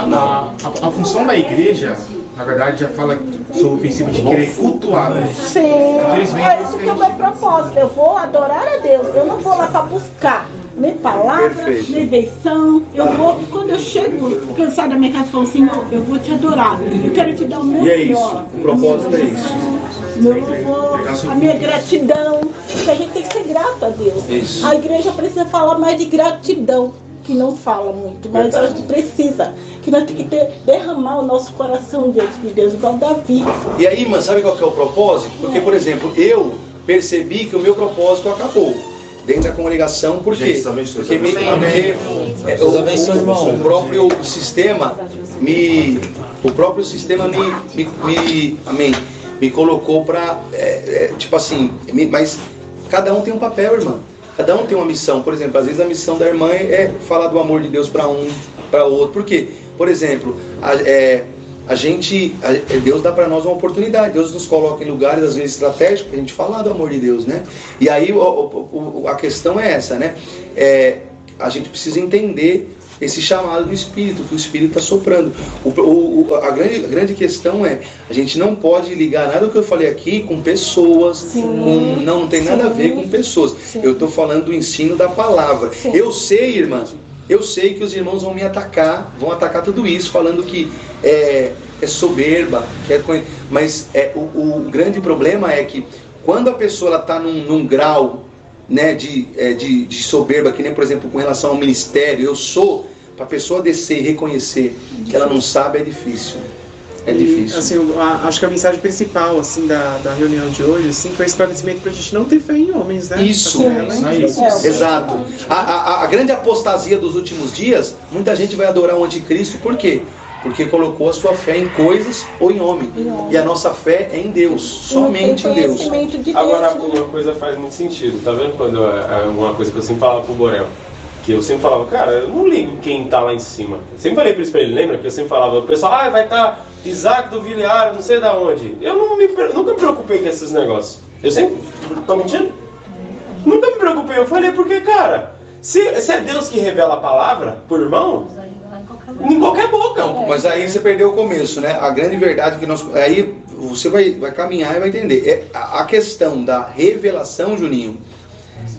Não. A função da igreja, na verdade, já fala sobre o princípio de querer cultuar.
Sim, é isso que é o meu propósito. Eu vou adorar a Deus. Eu não vou lá para buscar nem palavra, nem beição. Eu vou, quando eu chego, cansado da minha casa, eu falo, Senhor, eu vou te adorar. Eu quero te dar o meu melhor.
E é isso, o propósito é isso.
Meu louvor, a minha gratidão. Porque a gente tem que ser grato a Deus.
Isso.
A igreja precisa falar mais de gratidão, que não fala muito, mas a gente precisa. Que nós temos que derramar o nosso coração diante de Deus, igual Davi.
E aí, irmã, sabe qual que é o propósito? Porque, por exemplo, eu percebi que o meu propósito acabou dentro da congregação. Por quê? Porque o próprio sistema me colocou para, tipo assim, mas cada um tem um papel, irmã. Cada um tem uma missão. Por exemplo, às vezes a missão da irmã é falar do amor de Deus para um, para outro. Por quê? Por exemplo, Deus dá para nós uma oportunidade. Deus nos coloca em lugares, às vezes, estratégicos, para a gente falar do amor de Deus, né? E aí a questão é essa, né? A gente precisa entender esse chamado do Espírito, que o Espírito está soprando. A grande questão é, a gente não pode ligar nada do que eu falei aqui com pessoas, não tem nada a ver com pessoas. Eu estou falando do ensino da palavra. Eu sei, irmãs, eu sei que os irmãos vão me atacar, vão atacar tudo isso, falando que é soberba, mas o grande problema é que quando a pessoa está num grau, né, de soberba, que nem, por exemplo, com relação ao ministério, eu sou, para a pessoa descer e reconhecer que ela não sabe, é difícil. É difícil.
Assim, acho que a mensagem principal assim, da reunião de hoje assim, foi esclarecimento para a gente não ter fé em homens, né?
Isso. Exato. A grande apostasia dos últimos dias, muita gente vai adorar o anticristo, por quê? Porque colocou a sua fé em coisas ou em homem. E a nossa fé é em Deus, somente em Deus.
Agora, uma coisa faz muito sentido, tá vendo? Quando é uma coisa que eu sempre falava pro Borel, que eu sempre falava, cara, eu não ligo quem tá lá em cima. Eu sempre falei isso pra ele, lembra? Que eu sempre falava, o pessoal, vai estar Isaac do Viliário, não sei da onde. Eu nunca me preocupei com esses negócios. Eu sempre, tô mentindo? Nunca me preocupei, eu falei, porque, cara, se é Deus que revela a palavra por irmão, em qualquer boca.
Não, mas aí você perdeu o começo, né? A grande verdade que nós... Aí você vai caminhar e vai entender. A questão da revelação, Juninho,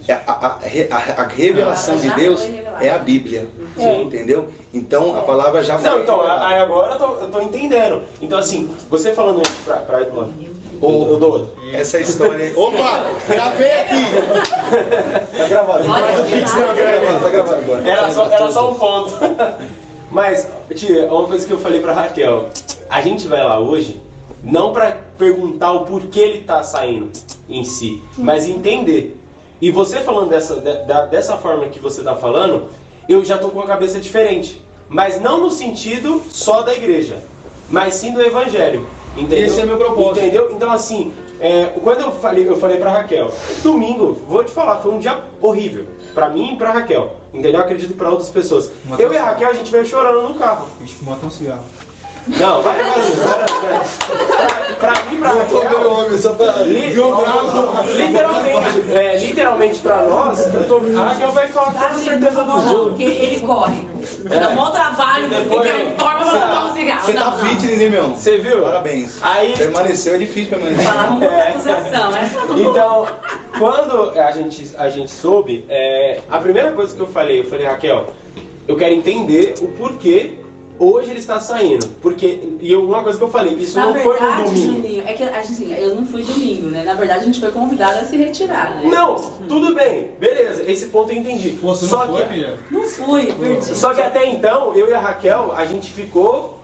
A revelação de Deus é a Bíblia, entendeu? Então a palavra já foi.
Não, então, aí agora eu tô entendendo. Então, assim, você falando pra
essa história aí. Opa! Gravei aqui!
Tá gravado.
Tá gravado agora.
Era só um ponto. Mas, tia, uma coisa que eu falei pra Raquel: a gente vai lá hoje não pra perguntar o porquê ele tá saindo em si, mas entender. E você falando dessa forma que você tá falando, eu já tô com a cabeça diferente. Mas não no sentido só da igreja, mas sim do evangelho. Entendeu?
Esse é meu propósito.
Entendeu? Então, assim, quando eu falei pra Raquel, domingo, vou te falar, foi um dia horrível. Pra mim e pra Raquel. Entendeu? Eu acredito pra outras pessoas. Eu e a Raquel, a gente veio chorando no carro.
A gente fumou até um cigarro.
Não, vai. Pra mim, pra Raquel, literalmente pra nós, a Raquel vai falar com toda certeza do jogo.
Porque ele corre. Dá um bom trabalho, porque ele torna pra fumar um cigarro.
Você tá fitness, hein, meu?
Você viu?
Parabéns.
Aí,
permaneceu, é difícil permanecer.
Falar com muita associação, né?
Então, quando a gente soube, a primeira coisa que eu falei, Raquel, eu quero entender o porquê hoje ele está saindo. Porque, uma coisa que eu falei, isso
na
não
verdade,
foi no domingo.
Juninho, é que assim, eu não fui domingo, né? Na verdade, a gente foi convidado a se retirar, né?
Não, tudo bem, beleza, esse ponto eu entendi.
Você
Só
não foi,
que,
Miriam?
Não fui, perdi.
Só que até então, eu e a Raquel, a gente ficou.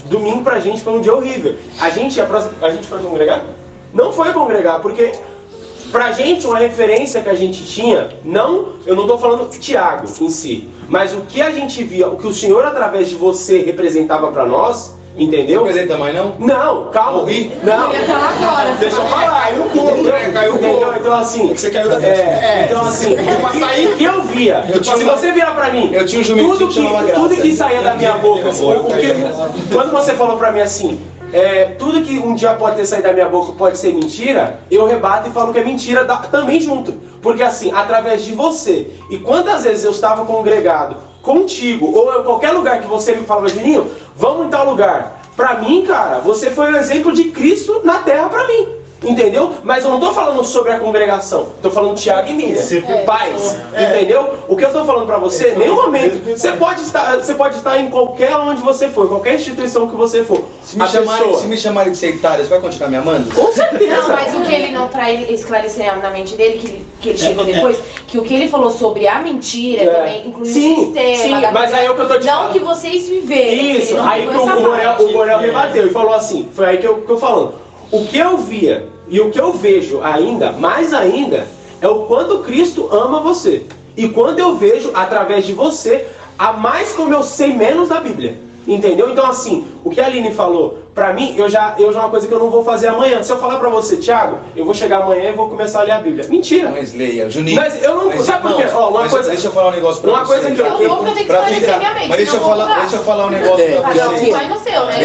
Domingo pra gente foi um dia horrível. A gente foi congregar? Não foi congregar, porque pra gente uma referência que a gente tinha, eu não tô falando Tiago em si, mas o que a gente via, o que o Senhor através de você representava pra nós, entendeu?
Não representa mais não?
Não, calma. Não.
Eu ia falar agora.
Deixa eu falar, eu caiu o corpo. Então assim, você caiu da então assim, o que eu via, se você virar pra mim,
eu tinha um jumento
tudo que saía da minha boca, quando você falou pra mim assim, tudo que um dia pode ter saído da minha boca pode ser mentira, eu rebato e falo que é mentira também junto. Porque assim, através de você, e quantas vezes eu estava congregado contigo, ou em qualquer lugar que você me falava, Juninho, vamos em tal lugar. Pra mim, cara, você foi o exemplo de Cristo na terra pra mim. Entendeu? Mas eu não tô falando sobre a congregação. Tô falando Tiago e Miriam. Pais. Entendeu? O que eu tô falando pra você, em nenhum momento. Você pode estar em qualquer onde você for, qualquer instituição que você for.
Se me chamarem de sectário, você vai continuar me amando?
Com certeza.
Não, mas o que ele não, pra ele esclarecer na mente dele, que ele chegou depois, que o que ele falou sobre a mentira também inclui o sistema.
Sim, mas aí é o que eu tô te falando.
Não que vocês viverem.
Isso, aí que o Borel rebateu e falou assim, foi aí que eu falando. O que eu via e o que eu vejo ainda, mais ainda, é o quanto Cristo ama você. E quando eu vejo, através de você, a mais como eu sei menos da Bíblia. Entendeu? Então assim, o que a Aline falou, pra mim, eu já é uma coisa que eu não vou fazer amanhã. Se eu falar pra você, Thiago, eu vou chegar amanhã e vou começar a ler a Bíblia. Mentira!
Mas leia, Juninho.
Mas eu não... Sabe por quê?
Deixa eu falar um negócio pra você.
Uma coisa que
Mas deixa eu falar um negócio pra vocês.
Vai no seu, né?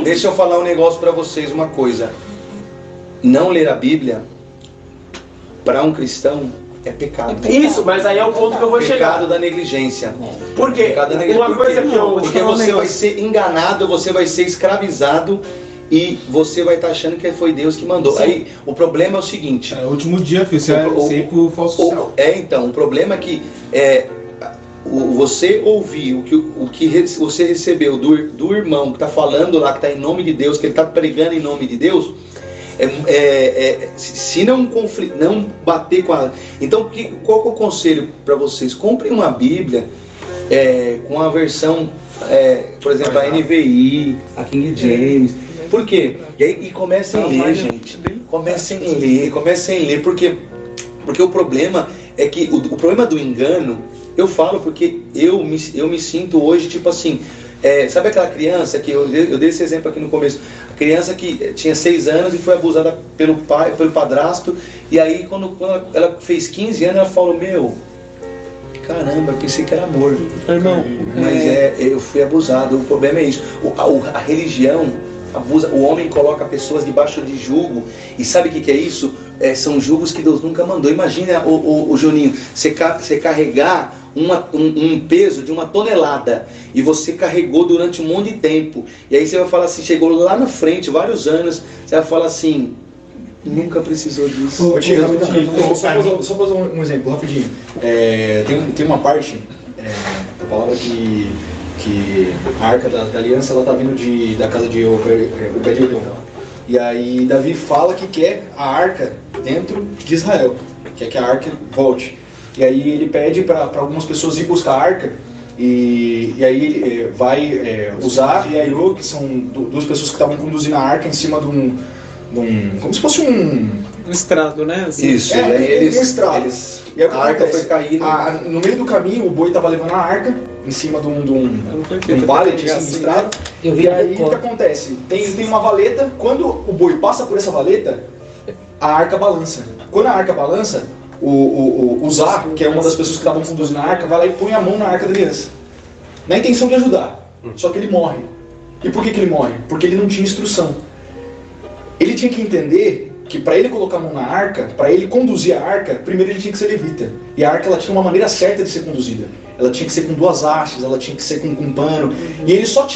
Deixa eu falar um negócio pra vocês, uma coisa. Não ler a Bíblia, para um cristão, é pecado.
Isso, mas aí é o ponto que eu vou chegar.
Pecado da negligência.
Por quê?
Uma coisa que porque você vai ser enganado, você vai ser escravizado e você vai estar achando que foi Deus que mandou. Sim. Aí o problema é o seguinte.
É o último dia, filho, você vai ser pro falso céu.
Então, o problema é que você ouvir o que você recebeu do irmão que está falando lá, que está em nome de Deus, que ele está pregando em nome de Deus. Se não bater com a... Então, qual que é o conselho para vocês? Comprem uma Bíblia com a versão, por exemplo, a NVI, a King James. Por quê? E comecem a ler, gente. Comecem a ler. Porque o problema é que o problema do engano, eu falo porque eu me sinto hoje, tipo assim... sabe aquela criança que eu dei esse exemplo aqui no começo, a criança que tinha 6 anos e foi abusada pelo pai, pelo padrasto, e aí quando ela fez 15 anos ela falou, caramba, eu pensei que era amor, irmão, mas eu fui abusado. O problema é isso, a religião abusa, o homem coloca pessoas debaixo de jugo, e sabe o que é isso? São julgos que Deus nunca mandou. Imagina, o Juninho, você carregar um peso de 1 tonelada e você carregou durante um monte de tempo, e aí você vai falar assim, chegou lá na frente, vários anos, você vai falar assim, nunca precisou disso.
Só fazer um exemplo rapidinho. Tem uma parte da palavra que a Arca da Aliança ela tá vindo da casa de Obed-Edom. E aí Davi fala que quer a Arca dentro de Israel, quer que a Arca volte. E aí ele pede para algumas pessoas ir buscar a Arca. E aí ele vai usar e aí que são duas pessoas que estavam conduzindo a Arca em cima de um como se fosse um
estrado, né? Assim.
Isso,
eles e aí,
a arca foi caindo.
No meio do caminho, o boi estava levando a arca em cima de um pallet assim, de estrada. E aí o que acontece? Tem uma valeta. Quando o boi passa por essa valeta, a arca balança. Quando a arca balança, o Zá, que é uma das pessoas que estavam conduzindo a arca, vai lá e põe a mão na Arca da Aliança, na intenção de ajudar. Só que ele morre. E por que ele morre? Porque ele não tinha instrução. Ele tinha que entender que para ele colocar a mão na arca, para ele conduzir a arca, primeiro ele tinha que ser levita. E a arca ela tinha uma maneira certa de ser conduzida. Ela tinha que ser com 2 hastes, ela tinha que ser com pano. E ele só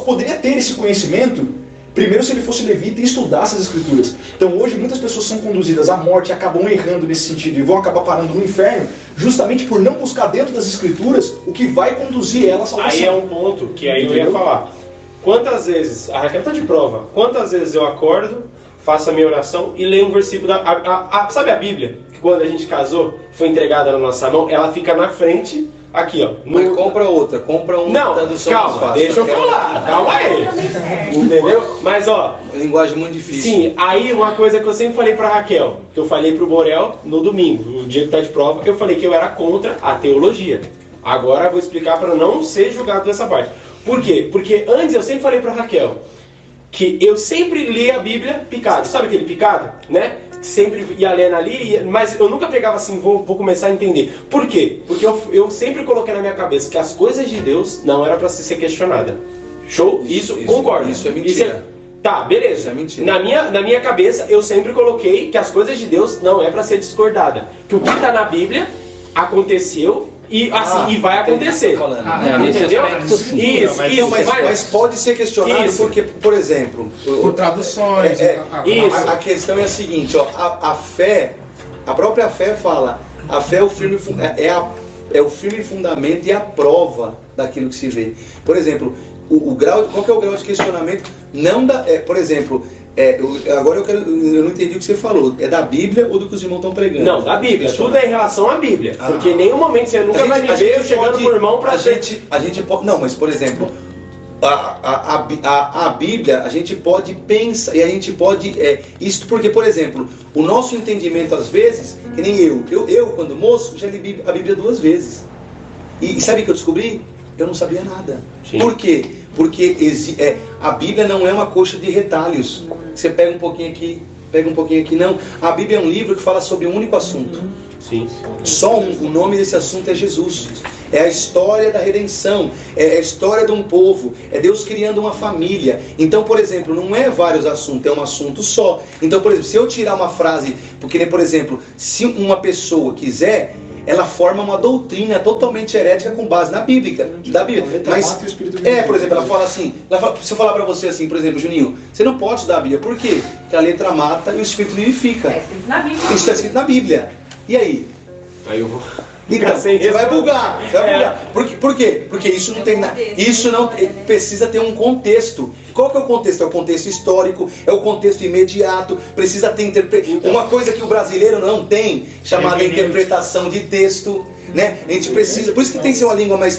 poderia ter esse conhecimento primeiro se ele fosse levita e estudasse as escrituras. Então hoje muitas pessoas são conduzidas à morte e acabam errando nesse sentido e vão acabar parando no inferno justamente por não buscar dentro das escrituras o que vai conduzir ela à salvação.
Aí é um ponto que aí eu ia falar. Quantas vezes, a Raquel está de prova, quantas vezes eu acordo, faço a minha oração e leio um versículo sabe a Bíblia? Que quando a gente casou, foi entregada na nossa mão, ela fica na frente, aqui ó.
Mas compra outra, compra uma
tradução mais fácil. Deixa eu falar, calma aí. Entendeu? Mas ó,
linguagem muito difícil.
Sim, aí uma coisa que eu sempre falei pra Raquel, que eu falei pro Borel no domingo, o dia que tá de prova, eu falei que eu era contra a teologia. Agora eu vou explicar para não ser julgado dessa parte. Por quê? Porque antes eu sempre falei pra Raquel que eu sempre li a Bíblia picado. Sabe aquele picado? Né? Sempre ia lendo ali, mas eu nunca pegava assim, vou começar a entender. Por quê? Porque eu sempre coloquei na minha cabeça que as coisas de Deus não era para ser questionada. Show? Isso concordo.
Isso é mentira.
Tá, beleza.
Isso é mentira.
Na minha cabeça eu sempre coloquei que as coisas de Deus não é para ser discordada. Que o que está na Bíblia aconteceu e assim e vai acontecer. Entendeu?
Mas pode ser questionado isso. Porque, por exemplo,
por traduções.
A questão é a seguinte, ó, a própria fé fala, a fé é o firme fundamento e a prova daquilo que se vê. Por exemplo, qual que é o grau de questionamento? Por exemplo, agora eu não entendi o que você falou. É da Bíblia ou do que os irmãos estão pregando?
Não, da Bíblia. Tudo é em relação à Bíblia. Porque em nenhum momento você nunca vai me ver chegando pro irmão pra
a gente pode. Não, mas por exemplo, a Bíblia, a gente pode pensar e a gente pode. Isso porque, por exemplo, o nosso entendimento às vezes, que nem eu quando moço, já li a Bíblia 2 vezes. E sabe o que eu descobri? Eu não sabia nada. Sim. Por quê? Porque a Bíblia não é uma coxa de retalhos. Você pega um pouquinho aqui, não. A Bíblia é um livro que fala sobre um único assunto.
Sim.
Só o nome desse assunto é Jesus. É a história da redenção. É a história de um povo. É Deus criando uma família. Então, por exemplo, não é vários assuntos, é um assunto só. Então, por exemplo, se eu tirar uma frase, porque, por exemplo, se uma pessoa quiser, ela forma uma doutrina totalmente herética com base na Bíblia. Mas, por exemplo, ela fala assim, se eu falar pra você assim, por exemplo, Juninho, você não pode estudar a Bíblia. Por quê? Porque a letra mata e o Espírito vivifica.
Está escrito na Bíblia.
Isso está escrito na Bíblia. E aí?
Aí eu vou...
Então, você vai bugar. Por quê? Porque isso não tem nada. Isso não precisa ter um contexto. Qual que é o contexto? É o contexto histórico, é o contexto imediato, precisa ter uma coisa que o brasileiro não tem, chamada interpretação de texto, né? A gente precisa, por isso que tem que ser uma língua mais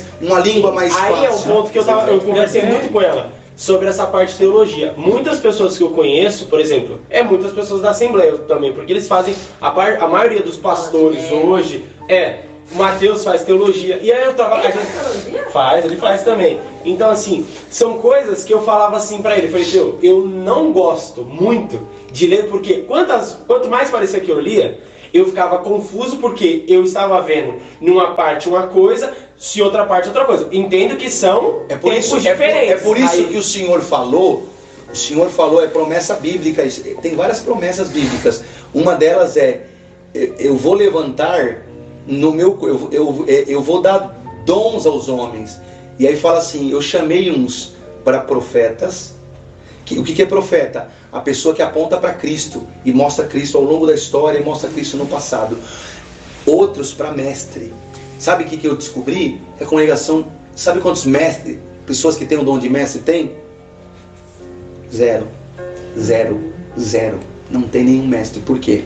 fácil.
Aí é um ponto que eu conversei muito com ela sobre essa parte de teologia. Muitas pessoas que eu conheço, por exemplo, muitas pessoas da Assembleia também, porque eles fazem, a maioria dos pastores hoje, o Mateus faz teologia, e aí ele faz também. Então assim, são coisas que eu falava assim pra ele, eu falei, eu não gosto muito de ler, porque quanto mais parecia que eu lia, eu ficava confuso, porque eu estava vendo numa parte uma coisa, se outra parte outra coisa. Entendo que são tempos diferentes.
É por isso que o Senhor falou promessa bíblica, tem várias promessas bíblicas. Uma delas eu vou levantar eu vou dar dons aos homens. E aí fala assim, eu chamei uns para profetas, O que é profeta? A pessoa que aponta para Cristo e mostra Cristo ao longo da história e mostra Cristo no passado. Outros para mestre. Sabe o que eu descobri? A congregação, sabe quantos mestres, pessoas que têm o dom de mestre tem? Zero. Não tem nenhum mestre. Por quê?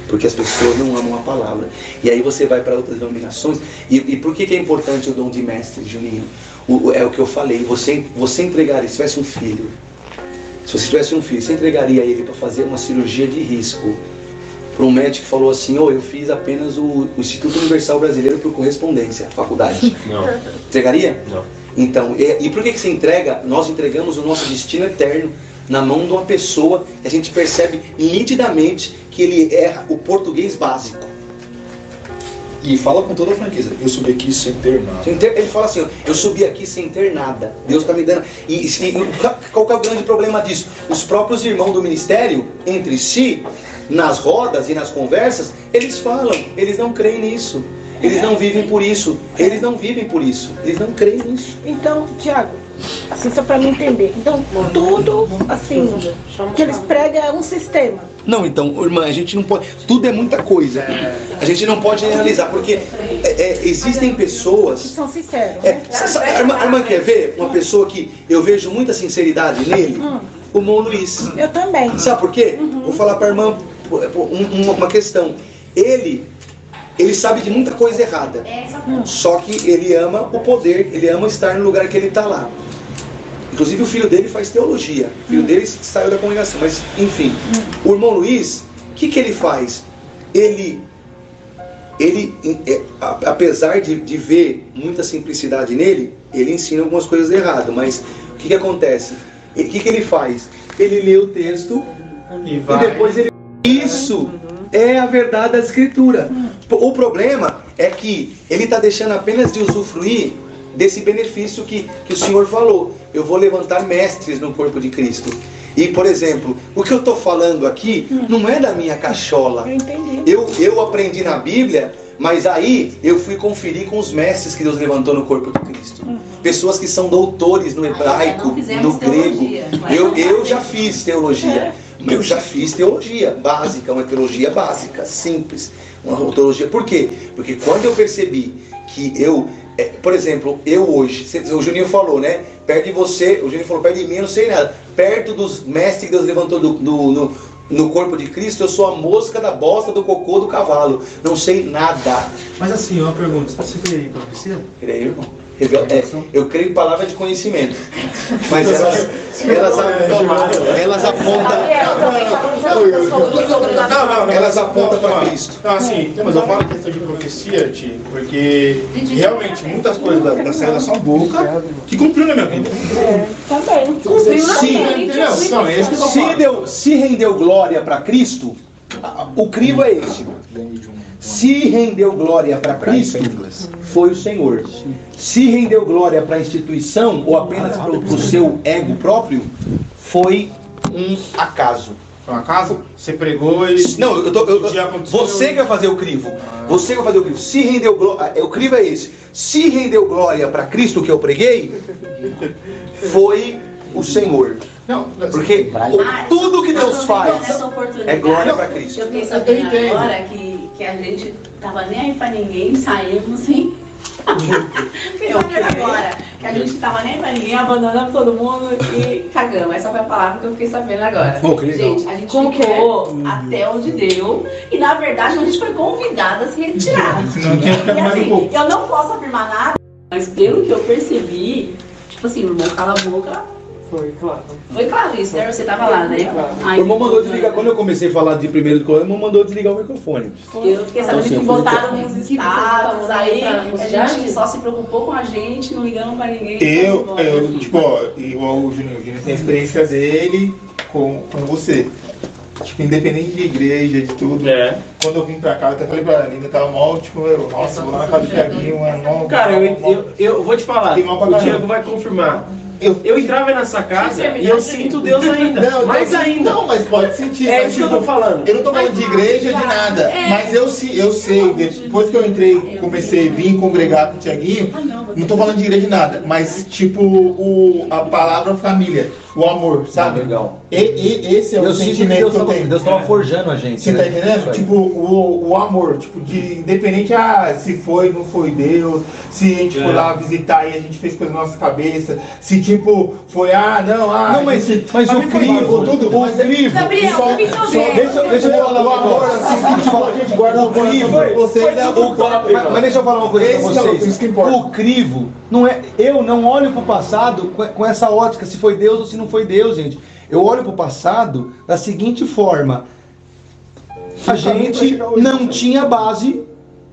Porque as pessoas não amam a palavra. E aí você vai para outras denominações. E por que é importante o dom de mestre, Juninho? É o que eu falei. Você entregaria, se tivesse um filho, se você tivesse um filho, você entregaria ele para fazer uma cirurgia de risco para um médico que falou assim: eu fiz apenas o Instituto Universal Brasileiro por correspondência, faculdade.
Não.
Entregaria?
Não.
Então, e por que você entrega? Nós entregamos o nosso destino eterno na mão de uma pessoa que a gente percebe nitidamente que ele erra o português básico.
E fala com toda a franqueza: eu subi aqui sem ter nada.
Ele fala assim: eu subi aqui sem ter nada. Deus está me dando. E qual que é o grande problema disso? Os próprios irmãos do ministério, entre si, nas rodas e nas conversas, eles falam, eles não creem nisso. Eles não vivem por isso. Eles não vivem por isso. Eles não creem nisso.
Então, Tiago, assim, só para me entender. Então, tudo, assim, que eles pregam é um sistema.
Não, então, irmã, a gente não pode... Tudo é muita coisa. A gente não pode generalizar, porque existem pessoas...
Que são sinceros.
A irmã quer ver uma pessoa que eu vejo muita sinceridade nele? O irmão Luiz.
Eu também.
Sabe por quê? Vou falar para a irmã uma questão. Ele sabe de muita coisa errada. Só que ele ama o poder, ele ama estar no lugar que ele está lá. Inclusive o filho dele faz teologia. O filho dele saiu da congregação. Mas, enfim, o irmão Luiz, o que ele faz? Ele apesar de ver muita simplicidade nele, ele ensina algumas coisas erradas. Mas o que acontece? O que ele faz? Ele lê o texto e depois ele... Isso é a verdade da Escritura. O problema é que ele está deixando apenas de usufruir desse benefício que o Senhor falou. Eu vou levantar mestres no corpo de Cristo. E, por exemplo, o que eu estou falando aqui não é da minha cachola. Eu aprendi na Bíblia, mas aí eu fui conferir com os mestres que Deus levantou no corpo de Cristo. Pessoas que são doutores no hebraico, no grego. Eu já fiz teologia. Eu já fiz teologia básica, uma teologia básica, simples. Uma teologia. Por quê? Porque quando eu percebi que por exemplo, eu hoje, o Juninho falou, né? Perto de você, o Juninho falou, perto de mim, eu não sei nada. Perto dos mestres que Deus levantou no corpo de Cristo, eu sou a mosca da bosta do cocô do cavalo. Não sei nada.
Mas assim, uma pergunta, você crê em profecia?
Creio, irmão. Eu creio em palavra de conhecimento. Mas elas apontam para Cristo.
Não, assim, mas eu falo questão de profecia, tio, porque realmente muitas coisas da saída são boca que cumpriu na minha vida.
Também.
Se rendeu glória para Cristo, o crivo é esse. Se rendeu glória para Cristo, foi o Senhor. Se rendeu glória para a instituição, ou apenas para o seu ego próprio, foi um acaso.
Foi um acaso? Você pregou e...
Não, você que vai fazer o crivo. Você que vai fazer o crivo. Se rendeu glória... O crivo é esse. Se rendeu glória para Cristo que eu preguei, foi o Senhor.
Não,
porque tudo que Deus faz é glória para Cristo.
Eu fiquei sabendo agora que a gente tava nem aí pra ninguém, saímos sem... agora que a gente tava nem aí pra ninguém, abandonamos todo mundo e cagamos. Essa foi a palavra que eu fiquei sabendo agora. Gente, a gente ficou até onde deu e na verdade a gente foi convidada a se retirar. E assim, eu não posso afirmar nada, mas pelo que eu percebi, tipo assim, o irmão cala a boca. Foi claro isso, né? Você tava lá, né?
O irmão mandou desligar. Quando eu comecei a falar de 1 de Coríntios, o irmão mandou desligar o microfone.
Eu fiquei sabendo que botaram nos status, aí a gente só se preocupou com a gente, não ligamos pra ninguém.
Tipo, igual o Juninho tem a experiência dele com você. Tipo, independente de igreja, de tudo. Quando eu vim pra cá, eu até falei pra Linda, tava mal, tipo, nossa, vou lá na casa do Thiaguinho, mano.
Cara, eu vou te falar, o Thiago vai confirmar. Eu entrava nessa casa e eu sinto Deus ainda.
Não, mais ainda. Não, mas pode sentir.
É isso que eu tô falando.
Eu não tô falando de igreja, de nada. Mas eu sei, depois que eu entrei, comecei a vir congregar com o Thiaguinho, não tô falando de igreja de nada, mas tipo a palavra família, o amor, sabe?
Legal.
Esse é o sentimento que eu tenho.
Deus tava forjando a gente.
Você tá entendendo? Tipo, o amor, tipo, de independente se foi, não foi Deus, se a gente foi lá visitar e a gente fez coisa na nossa cabeça, se tipo, foi, não, mas o crivo, tudo, o crivo.
Gabriel,
Deixa eu falar o amor, assim, a gente guarda o crivo,
mas deixa eu falar uma coisa pra vocês.
Isso que importa.
O crivo, não é, eu não olho pro passado com essa ótica, se foi Deus ou se não foi Deus, gente. Eu olho pro passado da seguinte forma: a gente não tinha base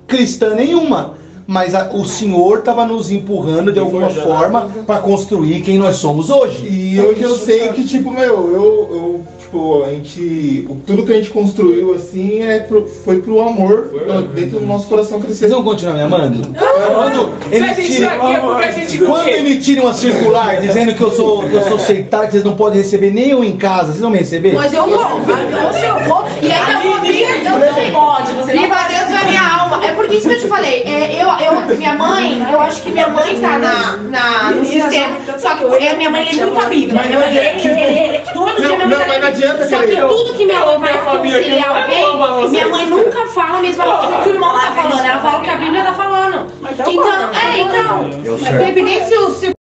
cristã nenhuma, mas o Senhor estava nos empurrando de alguma forma para construir quem nós somos hoje.
E hoje eu sei que, tipo, tipo, a gente, tudo que a gente construiu assim foi pro amor dentro do nosso coração crescer.
Vocês vão continuar me amando? Quando ele tira uma circular dizendo que eu sou sectário, que vocês não podem receber nem eu em casa, vocês vão me receber?
Mas eu vou, eu vou. E ainda vou vir, Deus não pode. Viva Deus na minha alma. É porque isso que eu te falei. Minha mãe, eu acho que minha mãe tá no sistema. Só que minha mãe lê muita Bíblia. Minha mãe lê todo dia minha mãe. Só que tudo que minha mãe vai aconselhar alguém, minha mãe nunca fala a mesma coisa que o irmão tá falando. Ela fala o que a Bíblia tá falando. Então, independente se